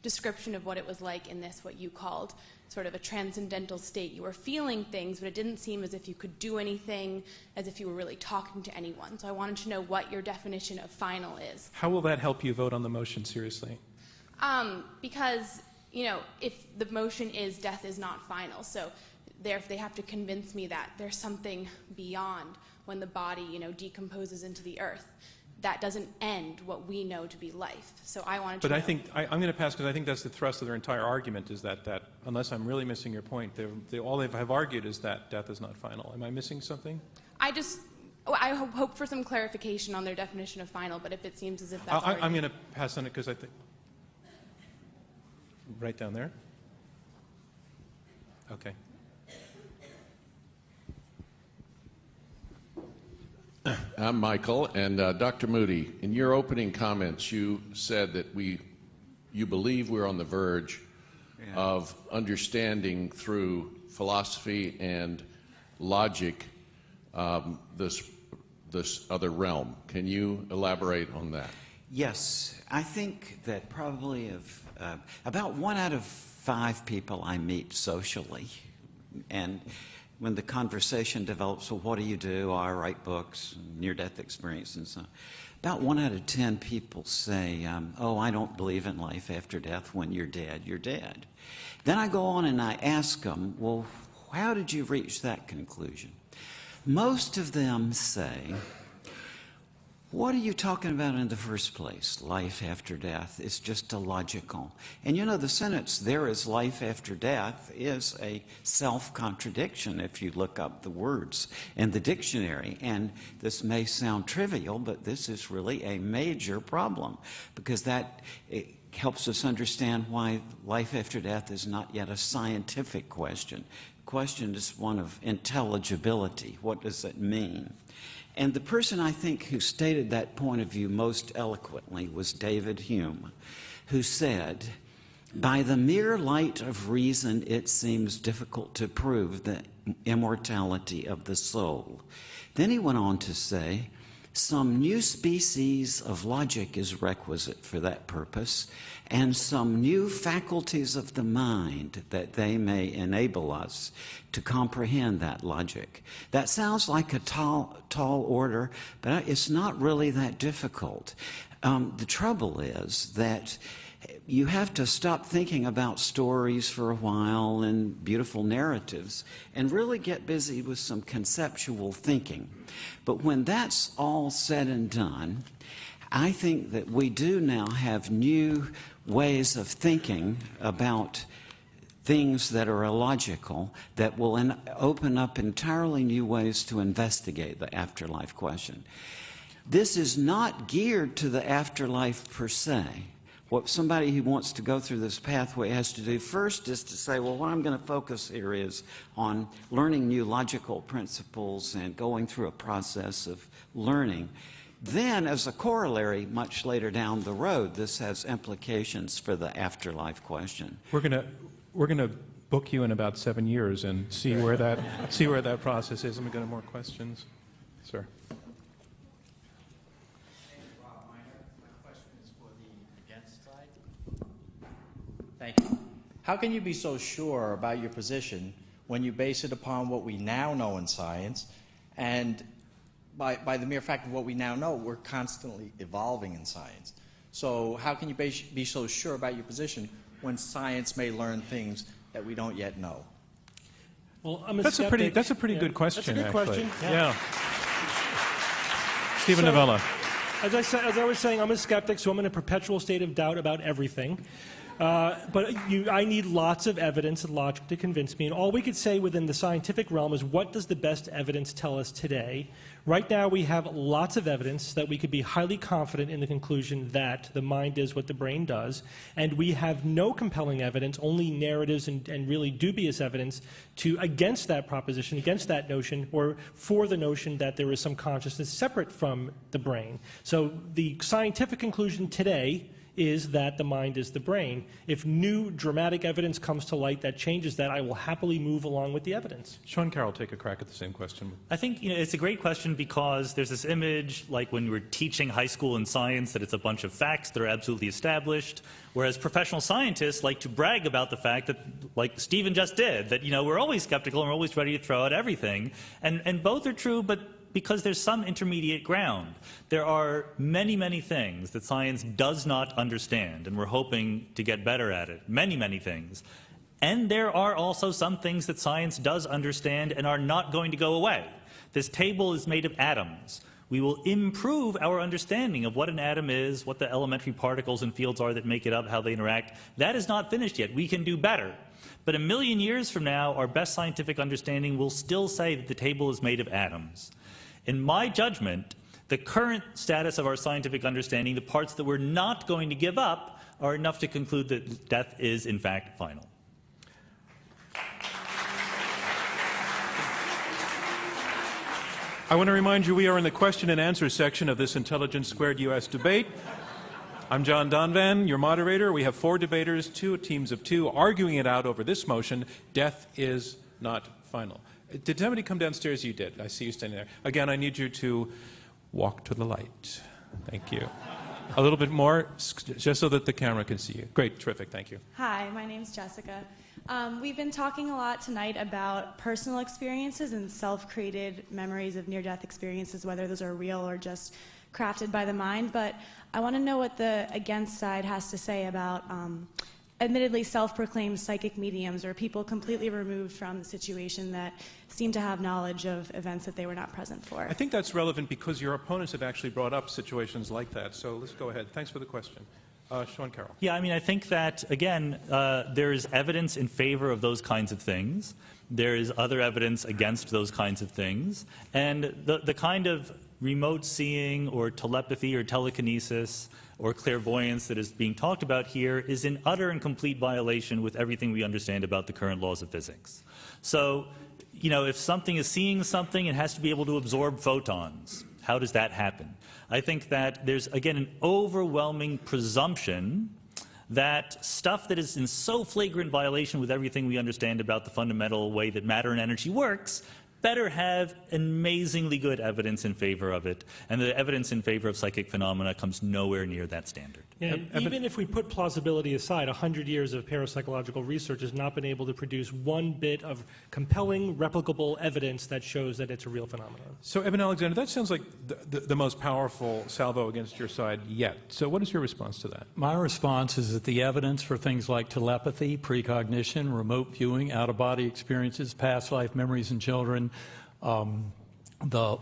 description of what it was like in this, what you called sort of a transcendental state, you were feeling things, but it didn't seem as if you could do anything, as if you were really talking to anyone. So I wanted to know what your definition of final is. How will that help you vote on the motion, seriously? Because, you know, if the motion is death is not final, so if they have to convince me that there's something beyond when the body, you know, decomposes into the earth, that doesn't end what we know to be life. So I wanted to know. But I think, I'm going to pass because I think that's the thrust of their entire argument is that unless I'm really missing your point, all they have argued is that death is not final. Am I missing something? I hope for some clarification on their definition of final, but if it seems as if that's I'm going to pass on it because I think, right down there? Okay. I'm Michael, and Dr. Moody, in your opening comments, you said that you believe we're on the verge of understanding through philosophy and logic this other realm. Can you elaborate on that? Yes, I think that probably about 1 out of 5 people I meet socially, and when the conversation develops, well, what do you do? Oh, I write books, near-death experience, and so on. About 1 out of 10 people say, oh, I don't believe in life after death. When you're dead, you're dead. Then I go on and I ask them, well, how did you reach that conclusion? Most of them say, what are you talking about in the first place? Life after death is just illogical. And you know, the sentence, there is life after death, is a self-contradiction if you look up the words in the dictionary. And this may sound trivial, but this is really a major problem because it helps us understand why life after death is not yet a scientific question. The question is one of intelligibility. What does it mean? And the person I think who stated that point of view most eloquently was David Hume, who said, by the mere light of reason, it seems difficult to prove the immortality of the soul. Then he went on to say, some new species of logic is requisite for that purpose, and some new faculties of the mind that they may enable us to comprehend that logic. That sounds like a tall order, but it's not really that difficult. The trouble is that you have to stop thinking about stories for a while and beautiful narratives and really get busy with some conceptual thinking. But when that's all said and done, I think that we do now have new ways of thinking about things that are illogical that will open up entirely new ways to investigate the afterlife question. This is not geared to the afterlife per se. What somebody who wants to go through this pathway has to do first is to say, well, what I'm going to focus here is on learning new logical principles and going through a process of learning. Then, as a corollary, much later down the road, this has implications for the afterlife question. We're going to book you in about 7 years and see where that process is. Let me go to more questions. Sir. Thank you. How can you be so sure about your position when you base it upon what we now know in science, and by the mere fact of what we now know, we're constantly evolving in science? So how can you be so sure about your position when science may learn things that we don't yet know? Well, That's a pretty good question. That's a good question. Yeah. Stephen Novella. As I was saying, I'm a skeptic, so I'm in a perpetual state of doubt about everything. But I need lots of evidence and logic to convince me. And all we could say within the scientific realm is, what does the best evidence tell us today? Right now we have lots of evidence that we could be highly confident in the conclusion that the mind is what the brain does. And we have no compelling evidence, only narratives and really dubious evidence against that proposition, against that notion, or for the notion that there is some consciousness separate from the brain. So the scientific conclusion today is that the mind is the brain. If new dramatic evidence comes to light that changes that, I will happily move along with the evidence. Sean Carroll, take a crack at the same question. I think it's a great question because there's this image, like when we're teaching high school in science, that it's a bunch of facts that are absolutely established, whereas professional scientists like to brag about the fact that, like Stephen just did, that we're always skeptical and we're always ready to throw out everything. And both are true, but because there's some intermediate ground. There are many, many things that science does not understand, and we're hoping to get better at it. Many, many things. And there are also some things that science does understand and are not going to go away. This table is made of atoms. We will improve our understanding of what an atom is, what the elementary particles and fields are that make it up, how they interact. That is not finished yet. We can do better. But 1 million years from now, our best scientific understanding will still say that the table is made of atoms. In my judgment, the current status of our scientific understanding, the parts that we're not going to give up, are enough to conclude that death is, in fact, final. I want to remind you we are in the question and answer section of this Intelligence Squared US debate. I'm John Donvan, your moderator. We have 4 debaters, 2 teams of 2, arguing it out over this motion: death is not final. Did somebody come downstairs? You did. I see you standing there. Again, I need you to walk to the light. Thank you. A little bit more, just so that the camera can see you. Great, terrific, thank you. Hi, my name's Jessica. We've been talking a lot tonight about personal experiences and self-created memories of near-death experiences, whether those are real or just crafted by the mind. But I want to know what the against side has to say about admittedly self-proclaimed psychic mediums, or people completely removed from the situation that seem to have knowledge of events that they were not present for. I think that's relevant because your opponents have actually brought up situations like that. So let's go ahead. Thanks for the question. Sean Carroll. Yeah, I mean, I think that, again, there is evidence in favor of those kinds of things. There is other evidence against those kinds of things. And the kind of remote seeing or telepathy or telekinesis or clairvoyance that is being talked about here is in utter and complete violation with everything we understand about the current laws of physics. So, if something is seeing something, it has to be able to absorb photons. How does that happen? I think that there's, again, an overwhelming presumption that stuff that is in so flagrant violation with everything we understand about the fundamental way that matter and energy works better have amazingly good evidence in favor of it, and the evidence in favor of psychic phenomena comes nowhere near that standard. Yeah, even if we put plausibility aside, 100 years of parapsychological research has not been able to produce one bit of compelling, replicable evidence that shows that it's a real phenomenon. So, Eben Alexander, that sounds like the most powerful salvo against your side yet. So what is your response to that? My response is that the evidence for things like telepathy, precognition, remote viewing, out-of-body experiences, past life memories in children, the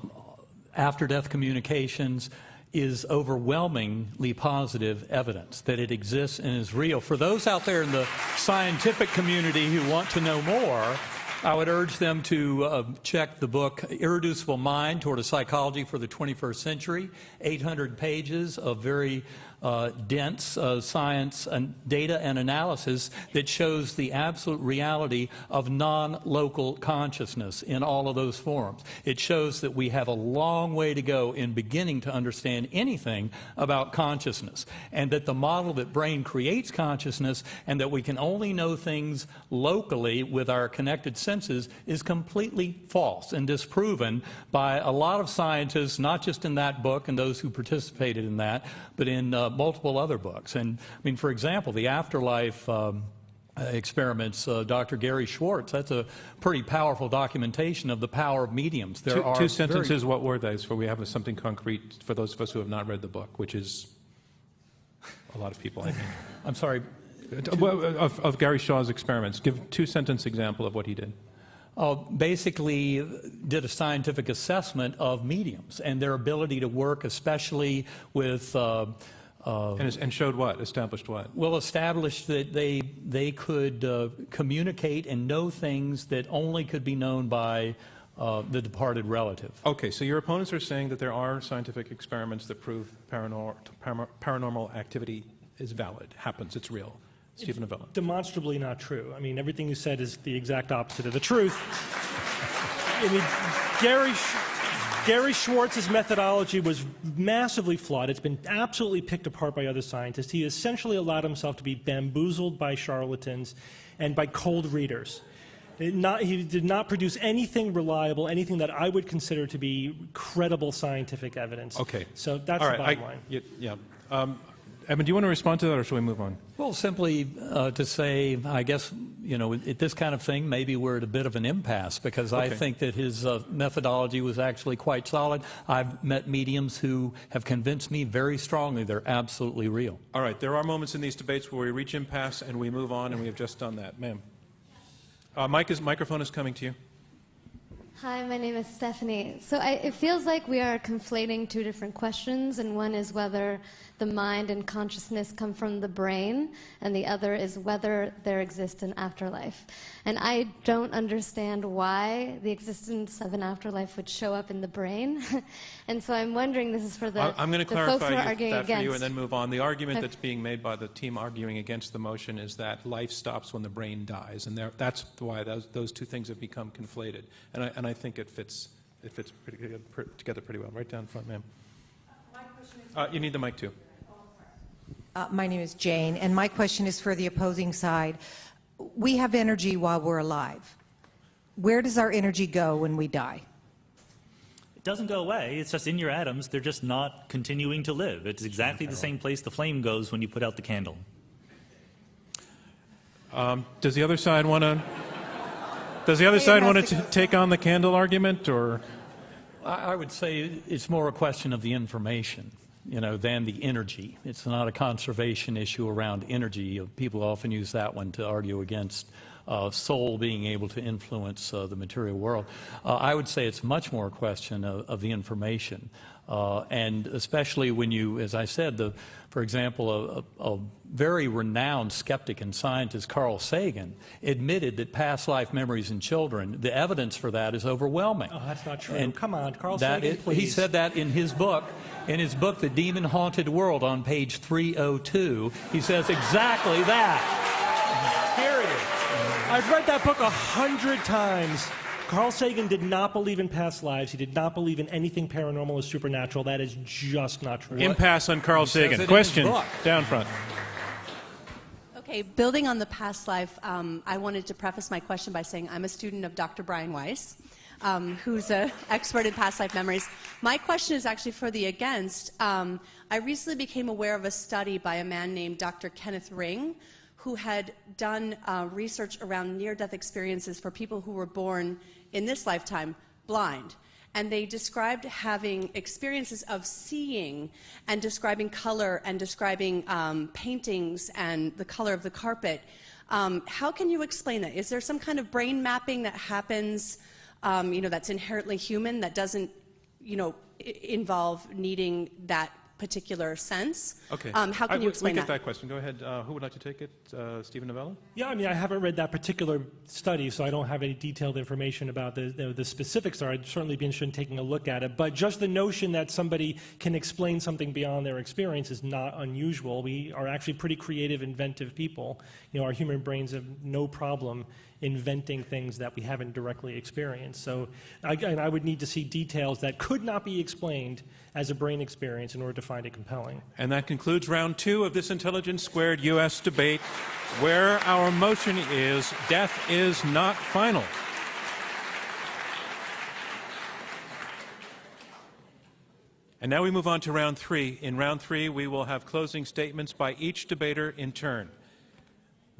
after-death communications, is overwhelmingly positive evidence that it exists and is real. For those out there in the scientific community who want to know more, I would urge them to check the book Irreducible Mind Toward a Psychology for the 21st Century, 800 pages of very dense science and data and analysis that shows the absolute reality of non-local consciousness in all of those forms. It shows that we have a long way to go in beginning to understand anything about consciousness, and that the model that brain creates consciousness and that we can only know things locally with our connected senses is completely false and disproven by a lot of scientists, not just in that book and those who participated in that, but in multiple other books. And I mean, for example, the afterlife experiments, Dr. Gary Schwartz, that's a pretty powerful documentation of the power of mediums. There are two sentences, what were they? So we have something concrete for those of us who have not read the book, which is a lot of people, I think. I'm sorry? Of Gary Shaw's experiments. Give two-sentence example of what he did. Basically did a scientific assessment of mediums and their ability to work, especially with... and showed what? Established what? Well, established that they could communicate and know things that only could be known by the departed relative. Okay, so your opponents are saying that there are scientific experiments that prove paranormal activity is valid, happens, it's real. Stephen Novella. Demonstrably not true. I mean, everything you said is the exact opposite of the truth. I mean, Gary Schwartz's methodology was massively flawed. It's been absolutely picked apart by other scientists. He essentially allowed himself to be bamboozled by charlatans and by cold readers. He did not produce anything reliable, anything that I would consider to be credible scientific evidence. Okay. So that's all the right, bottom line. Yeah. Edmund, do you want to respond to that, or should we move on? Well, simply to say, I guess, you know, at this kind of thing, maybe we're at a bit of an impasse, because I think that his methodology was actually quite solid. I've met mediums who have convinced me very strongly they're absolutely real. All right, there are moments in these debates where we reach impasse and we move on, and we have just done that. Ma'am. Microphone is coming to you. Hi, my name is Stephanie. So it feels like we are conflating two different questions, and one is whether the mind and consciousness come from the brain, and the other is whether there exists an afterlife. And I don't understand why the existence of an afterlife would show up in the brain. And so I'm wondering, this is for the I'm going to folks who are clarify arguing that against. for you and then move on. The argument that's being made by the team arguing against the motion is that life stops when the brain dies, and that's why those two things have become conflated. And I think it fits together pretty well. Right down front, ma'am. You need the mic too. My name is Jane, and my question is for the opposing side. We have energy while we're alive. Where does our energy go when we die? It doesn't go away. It's just in your atoms. They're just not continuing to live. It's exactly the same place the flame goes when you put out the candle. Does the other side want to? Does the other side want to take on the candle argument, or? I would say it's more a question of the information, you know, than the energy. It's not a conservation issue around energy. People often use that one to argue against soul being able to influence the material world. I would say it's much more a question of the information. And especially when you, as I said, for example, a very renowned skeptic and scientist, Carl Sagan, admitted that past life memories in children, the evidence for that is overwhelming. Oh, that's not true. And come on, Carl Sagan, please. He said that in his book, The Demon Haunted World, on page 302. He says exactly that. Here it is. I've read that book 100 times. Carl Sagan did not believe in past lives. He did not believe in anything paranormal or supernatural. That is just not true. Impasse on Carl Sagan. Question down front. Okay, building on the past life, I wanted to preface my question by saying I'm a student of Dr. Brian Weiss, who's an expert in past life memories. My question is actually for the against. I recently became aware of a study by a man named Dr. Kenneth Ring, who had done research around near-death experiences for people who were born in this lifetime blind. And they described having experiences of seeing and describing color and describing paintings and the color of the carpet. How can you explain that? Is there some kind of brain mapping that happens, that's inherently human, that doesn't, involve needing that particular sense. Okay. How can you explain we that? get that question. Go ahead. Who would like to take it? Stephen Novella? Yeah, I mean, I haven't read that particular study, so I don't have any detailed information about the specifics there. I'd certainly be interested in taking a look at it. But just the notion that somebody can explain something beyond their experience is not unusual. We are actually pretty creative, inventive people. You know, our human brains have no problem inventing things that we haven't directly experienced. So I would need to see details that could not be explained as a brain experience in order to find it compelling. And that concludes round 2 of this Intelligence Squared U.S. debate, where our motion is death is not final. And now we move on to round 3. In round 3, we will have closing statements by each debater in turn.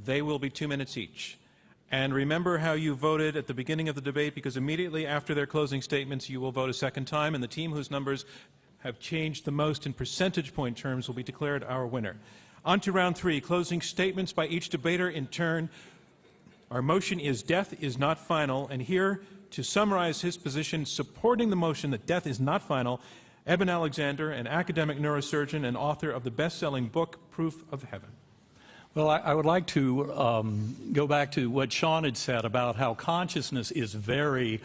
They will be 2 minutes each. And remember how you voted at the beginning of the debate, because immediately after their closing statements, you will vote a second time, and the team whose numbers have changed the most in percentage point terms will be declared our winner. On to round 3, closing statements by each debater in turn. Our motion is death is not final, and here to summarize his position supporting the motion that death is not final, Eben Alexander, an academic neurosurgeon and author of the best-selling book, Proof of Heaven. Well, I would like to go back to what Sean had said about how consciousness is very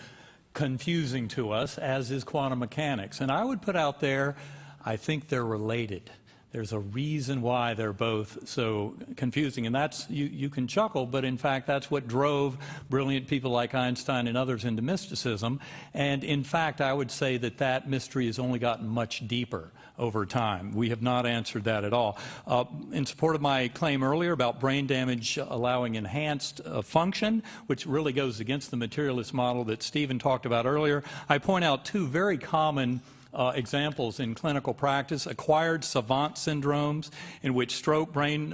confusing to us, as is quantum mechanics. And I would put out there, I think they're related. There's a reason why they're both so confusing. And that's, you can chuckle, but in fact, that's what drove brilliant people like Einstein and others into mysticism. And in fact, I would say that that mystery has only gotten much deeper over time. We have not answered that at all. In support of my claim earlier about brain damage allowing enhanced function, which really goes against the materialist model that Stephen talked about earlier, I point out 2 very common examples in clinical practice: acquired savant syndromes, in which stroke, brain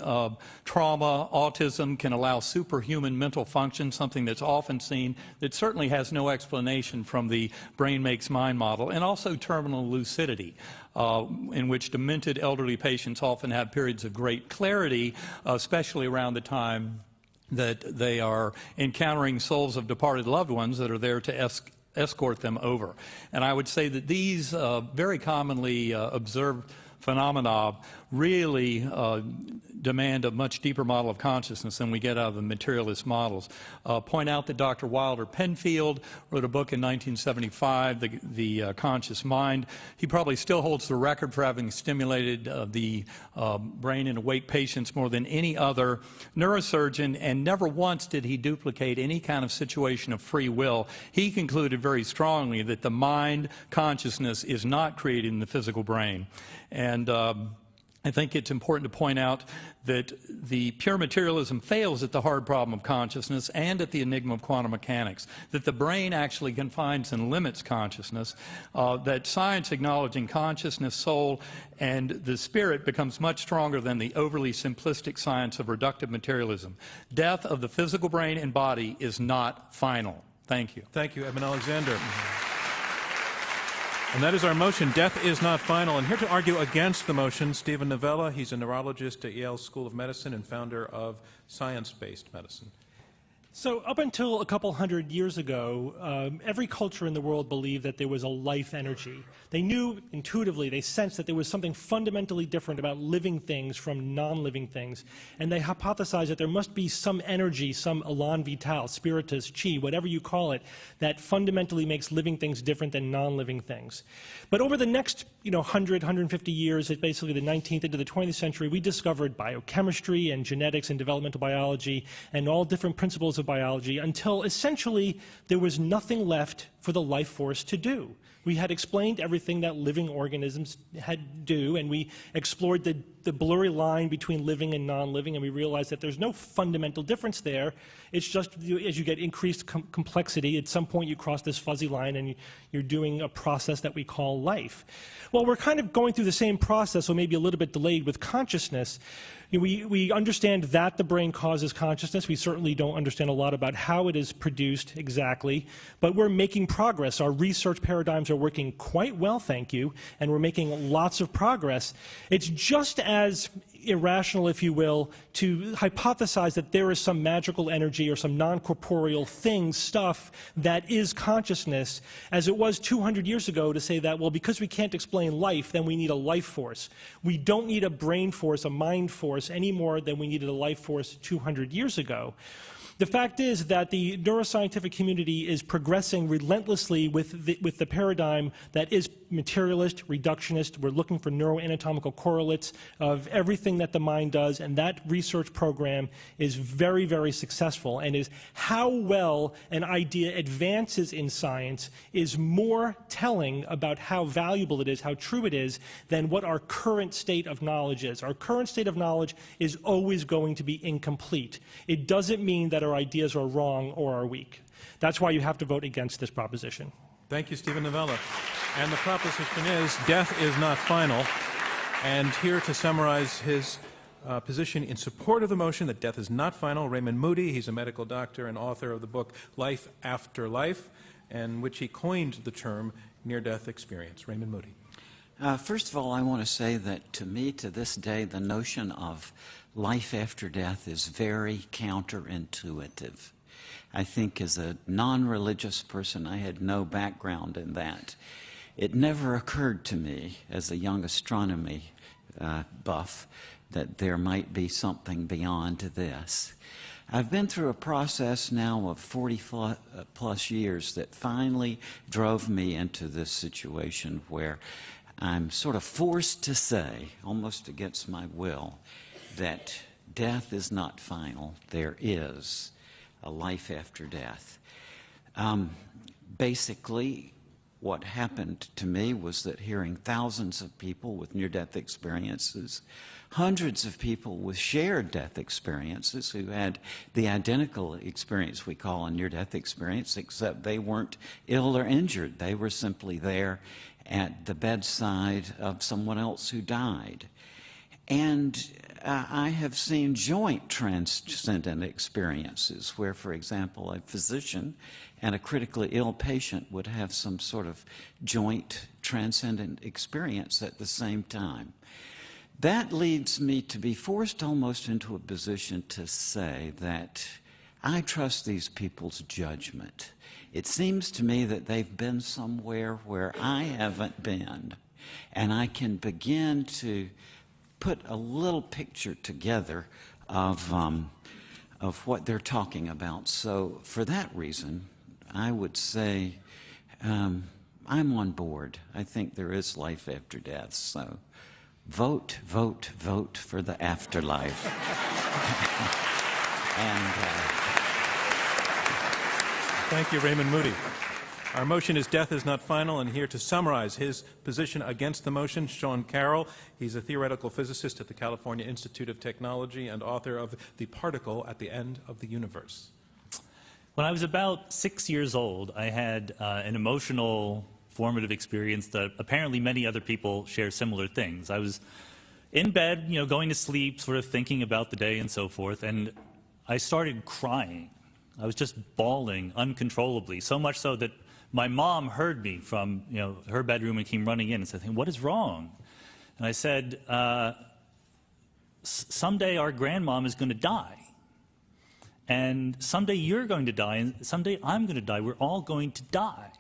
trauma, autism can allow superhuman mental function, something that's often seen that certainly has no explanation from the brain makes mind model, and also terminal lucidity, in which demented elderly patients often have periods of great clarity, especially around the time that they are encountering souls of departed loved ones that are there to escort them over. And I would say that these very commonly observed phenomena really demand a much deeper model of consciousness than we get out of the materialist models. Point out that Dr. Wilder Penfield wrote a book in 1975, The Conscious Mind. He probably still holds the record for having stimulated the brain in awake patients more than any other neurosurgeon, and never once did he duplicate any kind of situation of free will. He concluded very strongly that the mind consciousness is not created in the physical brain. And I think it's important to point out that the pure materialism fails at the hard problem of consciousness and at the enigma of quantum mechanics, that the brain actually confines and limits consciousness, that science acknowledging consciousness, soul, and the spirit becomes much stronger than the overly simplistic science of reductive materialism. Death of the physical brain and body is not final. Thank you. Thank you, Eben Alexander. And that is our motion, death is not final. And here to argue against the motion, Stephen Novella. He's a neurologist at Yale School of Medicine and founder of Science-Based Medicine. So up until a couple hundred years ago, every culture in the world believed that there was a life energy. They knew intuitively, they sensed that there was something fundamentally different about living things from non-living things. And they hypothesized that there must be some energy, some elan vital, spiritus, chi, whatever you call it, that fundamentally makes living things different than non-living things. But over the next 100, 150 years, basically the 19th into the 20th century, we discovered biochemistry and genetics and developmental biology and all different principles of biology until essentially there was nothing left for the life force to do. We had explained everything that living organisms had do, and we explored the blurry line between living and non-living, and we realized that there's no fundamental difference there. It's just as you get increased complexity, at some point you cross this fuzzy line and you're doing a process that we call life. Well, we're kind of going through the same process, or maybe a little bit delayed with consciousness. We understand that the brain causes consciousness. We certainly don't understand a lot about how it is produced exactly, but we're making progress. Our research paradigms are working quite well, thank you, and we're making lots of progress. It's just as irrational, if you will, to hypothesize that there is some magical energy or some non-corporeal thing, stuff, that is consciousness, as it was 200 years ago to say that, well, because we can't explain life, then we need a life force. We don't need a brain force, a mind force, any more than we needed a life force 200 years ago. The fact is that the neuroscientific community is progressing relentlessly with the paradigm that is materialist, reductionist. We're looking for neuroanatomical correlates of everything that the mind does, and that research program is very, very successful, and is how well an idea advances in science is more telling about how valuable it is, how true it is, than what our current state of knowledge is. Our current state of knowledge is always going to be incomplete. It doesn't mean that our ideas are wrong or are weak. That's why you have to vote against this proposition. Thank you, Stephen Novella. And the proposition is, death is not final. And here to summarize his position in support of the motion that death is not final, Raymond Moody. He's a medical doctor and author of the book Life After Life, in which he coined the term near-death experience. Raymond Moody. First of all, I want to say that to me, to this day, the notion of life after death is very counterintuitive. I think as a non-religious person, I had no background in that. It never occurred to me as a young astronomy buff that there might be something beyond this. I've been through a process now of 40 plus years that finally drove me into this situation where I'm sort of forced to say, almost against my will, that death is not final. There is a life after death. Basically, what happened to me was that hearing thousands of people with near-death experiences, hundreds of people with shared death experiences who had the identical experience we call a near-death experience, except they weren't ill or injured. They were simply there at the bedside of someone else who died. And I have seen joint transcendent experiences where, for example, a physician and a critically ill patient would have some sort of joint transcendent experience at the same time. That leads me to be forced almost into a position to say that I trust these people's judgment. It seems to me that they've been somewhere where I haven't been, and I can begin to put a little picture together of what they're talking about. So for that reason, I would say I'm on board. I think there is life after death. So vote, vote, vote for the afterlife. Thank you, Raymond Moody. Our motion is death is not final, and here to summarize his position against the motion, Sean Carroll. He's a theoretical physicist at the California Institute of Technology and author of The Particle at the End of the Universe. When I was about 6 years old, I had an emotional, formative experience that apparently many other people share similar things. I was in bed, going to sleep, sort of thinking about the day and so forth, and I started crying. I was just bawling uncontrollably, so much so that my mom heard me from her bedroom and came running in and said, "What is wrong?" And I said, "Someday our grandmom is going to die. And someday you're going to die, and someday I'm going to die. We're all going to die."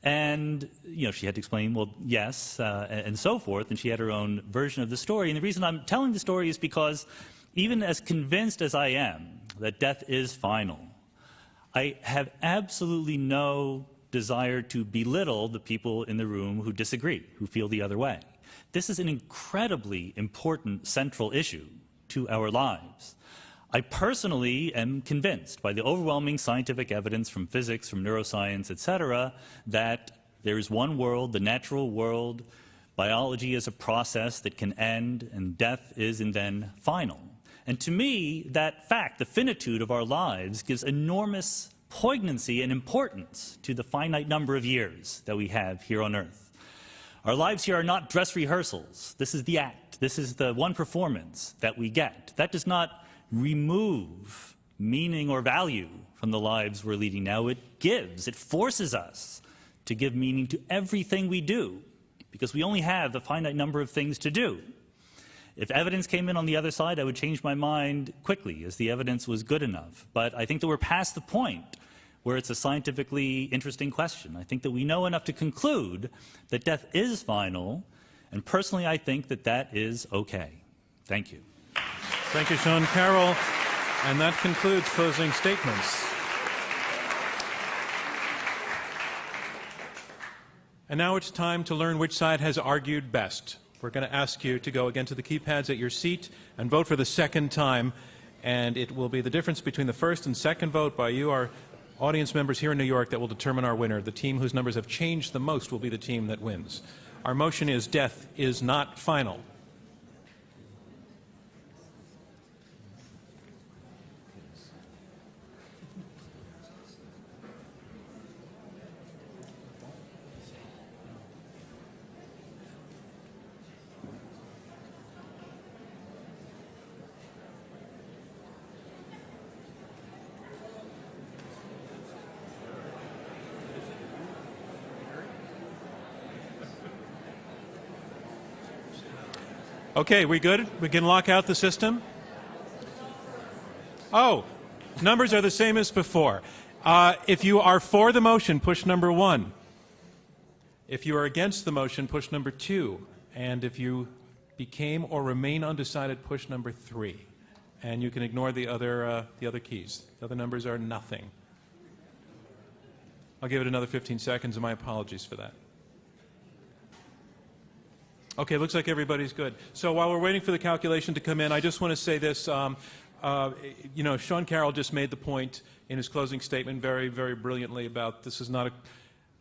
And she had to explain, well, yes, and so forth, and she had her own version of the story. And the reason I'm telling the story is because even as convinced as I am that death is final, I have absolutely no desire to belittle the people in the room who disagree, who feel the other way. This is an incredibly important central issue to our lives. I personally am convinced by the overwhelming scientific evidence from physics, from neuroscience, etc., that there is one world, the natural world. Biology is a process that can end, and death is and then final. And to me, that fact, the finitude of our lives, gives enormous poignancy and importance to the finite number of years that we have here on Earth. Our lives here are not dress rehearsals. This is the act. This is the one performance that we get. That does not remove meaning or value from the lives we're leading now. It forces us to give meaning to everything we do, because we only have a finite number of things to do. If evidence came in on the other side, I would change my mind quickly, as the evidence was good enough. But I think that we're past the point where it's a scientifically interesting question. I think that we know enough to conclude that death is final, and personally I think that that is okay. Thank you. Thank you, Sean Carroll. And that concludes closing statements. And now it's time to learn which side has argued best. We're going to ask you to go again to the keypads at your seat and vote for the second time. And it will be the difference between the first and second vote by you, our audience members here in New York, that will determine our winner. The team whose numbers have changed the most will be the team that wins. Our motion is death is not final. Okay, we good? We can lock out the system? Oh, numbers are the same as before. If you are for the motion, push number 1. If you are against the motion, push number 2. And if you became or remain undecided, push number 3. And you can ignore the other keys. The other numbers are nothing. I'll give it another 15 seconds, and my apologies for that. Okay, looks like everybody's good. So while we're waiting for the calculation to come in, I just want to say this. You know, Sean Carroll just made the point in his closing statement very, very brilliantly about this is not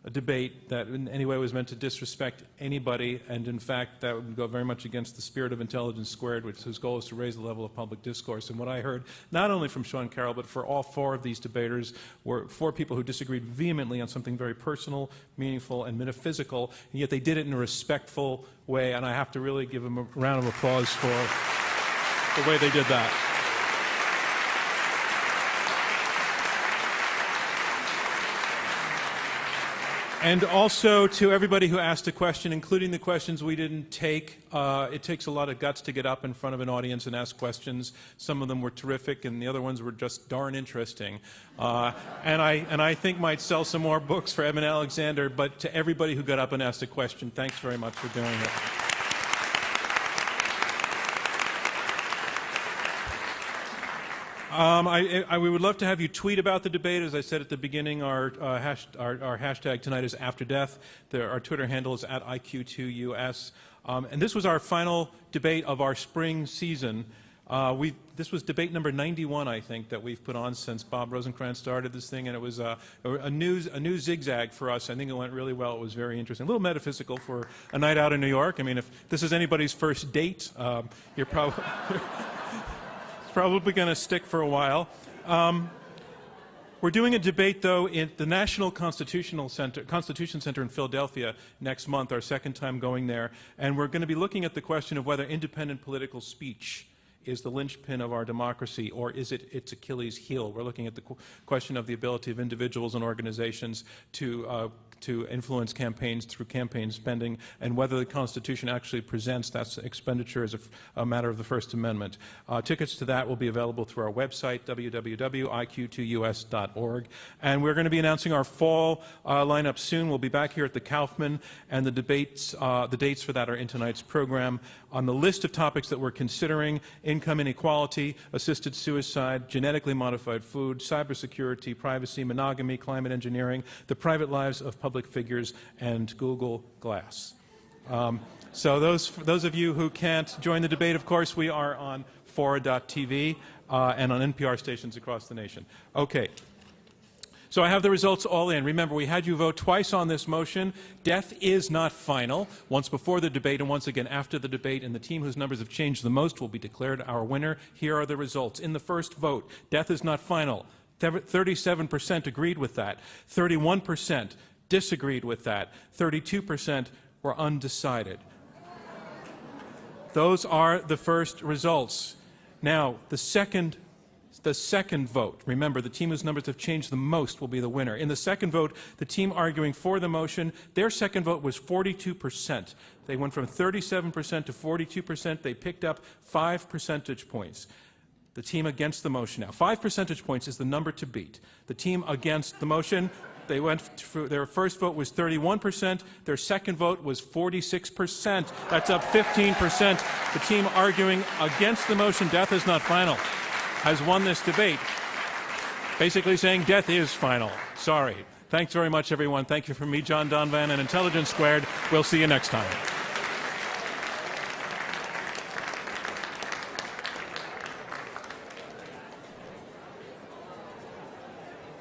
a debate that in any way was meant to disrespect anybody, and in fact that would go very much against the spirit of Intelligence Squared, whose goal is to raise the level of public discourse. And what I heard, not only from Sean Carroll, but for all 4 of these debaters, were 4 people who disagreed vehemently on something very personal, meaningful, and metaphysical, and yet they did it in a respectful way, and I have to really give them a round of applause for the way they did that. And also to everybody who asked a question, including the questions we didn't take. It takes a lot of guts to get up in front of an audience and ask questions. Some of them were terrific, and the other ones were just darn interesting. And I think might sell some more books for Eben Alexander. But to everybody who got up and asked a question, thanks very much for doing it. We would love to have you tweet about the debate. As I said at the beginning, our hashtag tonight is After Death. Our Twitter handle is @IQ2US. And this was our final debate of our spring season. This was debate number 91, I think, that we've put on since Bob Rosencrantz started this thing, and it was a new zigzag for us. I think it went really well. It was very interesting. A little metaphysical for a night out in New York. I mean, if this is anybody's first date, you're probably... probably going to stick for a while. We're doing a debate, though, in the National Constitution Center in Philadelphia next month, our second time going there, and we're going to be looking at the question of whether independent political speech is the linchpin of our democracy, or is it its Achilles heel? We're looking at the question of the ability of individuals and organizations to influence campaigns through campaign spending, and whether the Constitution actually presents that expenditure as a matter of the First Amendment. Tickets to that will be available through our website, www.iq2us.org. And we're going to be announcing our fall lineup soon. We'll be back here at the Kaufman, and the dates for that are in tonight's program. On the list of topics that we're considering: income inequality, assisted suicide, genetically modified food, cybersecurity, privacy, monogamy, climate engineering, the private lives of public figures, and Google Glass. So those of you who can't join the debate, of course, we are on Fora.tv and on NPR stations across the nation. Okay. So I have the results all in. Remember, we had you vote twice on this motion. Death is not final. Once before the debate and once again after the debate, and the team whose numbers have changed the most will be declared our winner. Here are the results. In the first vote, death is not final. 37% agreed with that. 31% disagreed with that. 32% were undecided. Those are the first results. Now, the second the second vote, remember, the team whose numbers have changed the most will be the winner. In the second vote, the team arguing for the motion, their second vote was 42%. They went from 37% to 42%. They picked up 5 percentage points. The team against the motion now. 5 percentage points is the number to beat. The team against the motion, they went through, their first vote was 31%. Their second vote was 46%. That's up 15%. The team arguing against the motion, death is not final, has won this debate, basically saying death is final. Sorry. Thanks very much, everyone. Thank you from me, John Donvan, and Intelligence Squared. We'll see you next time.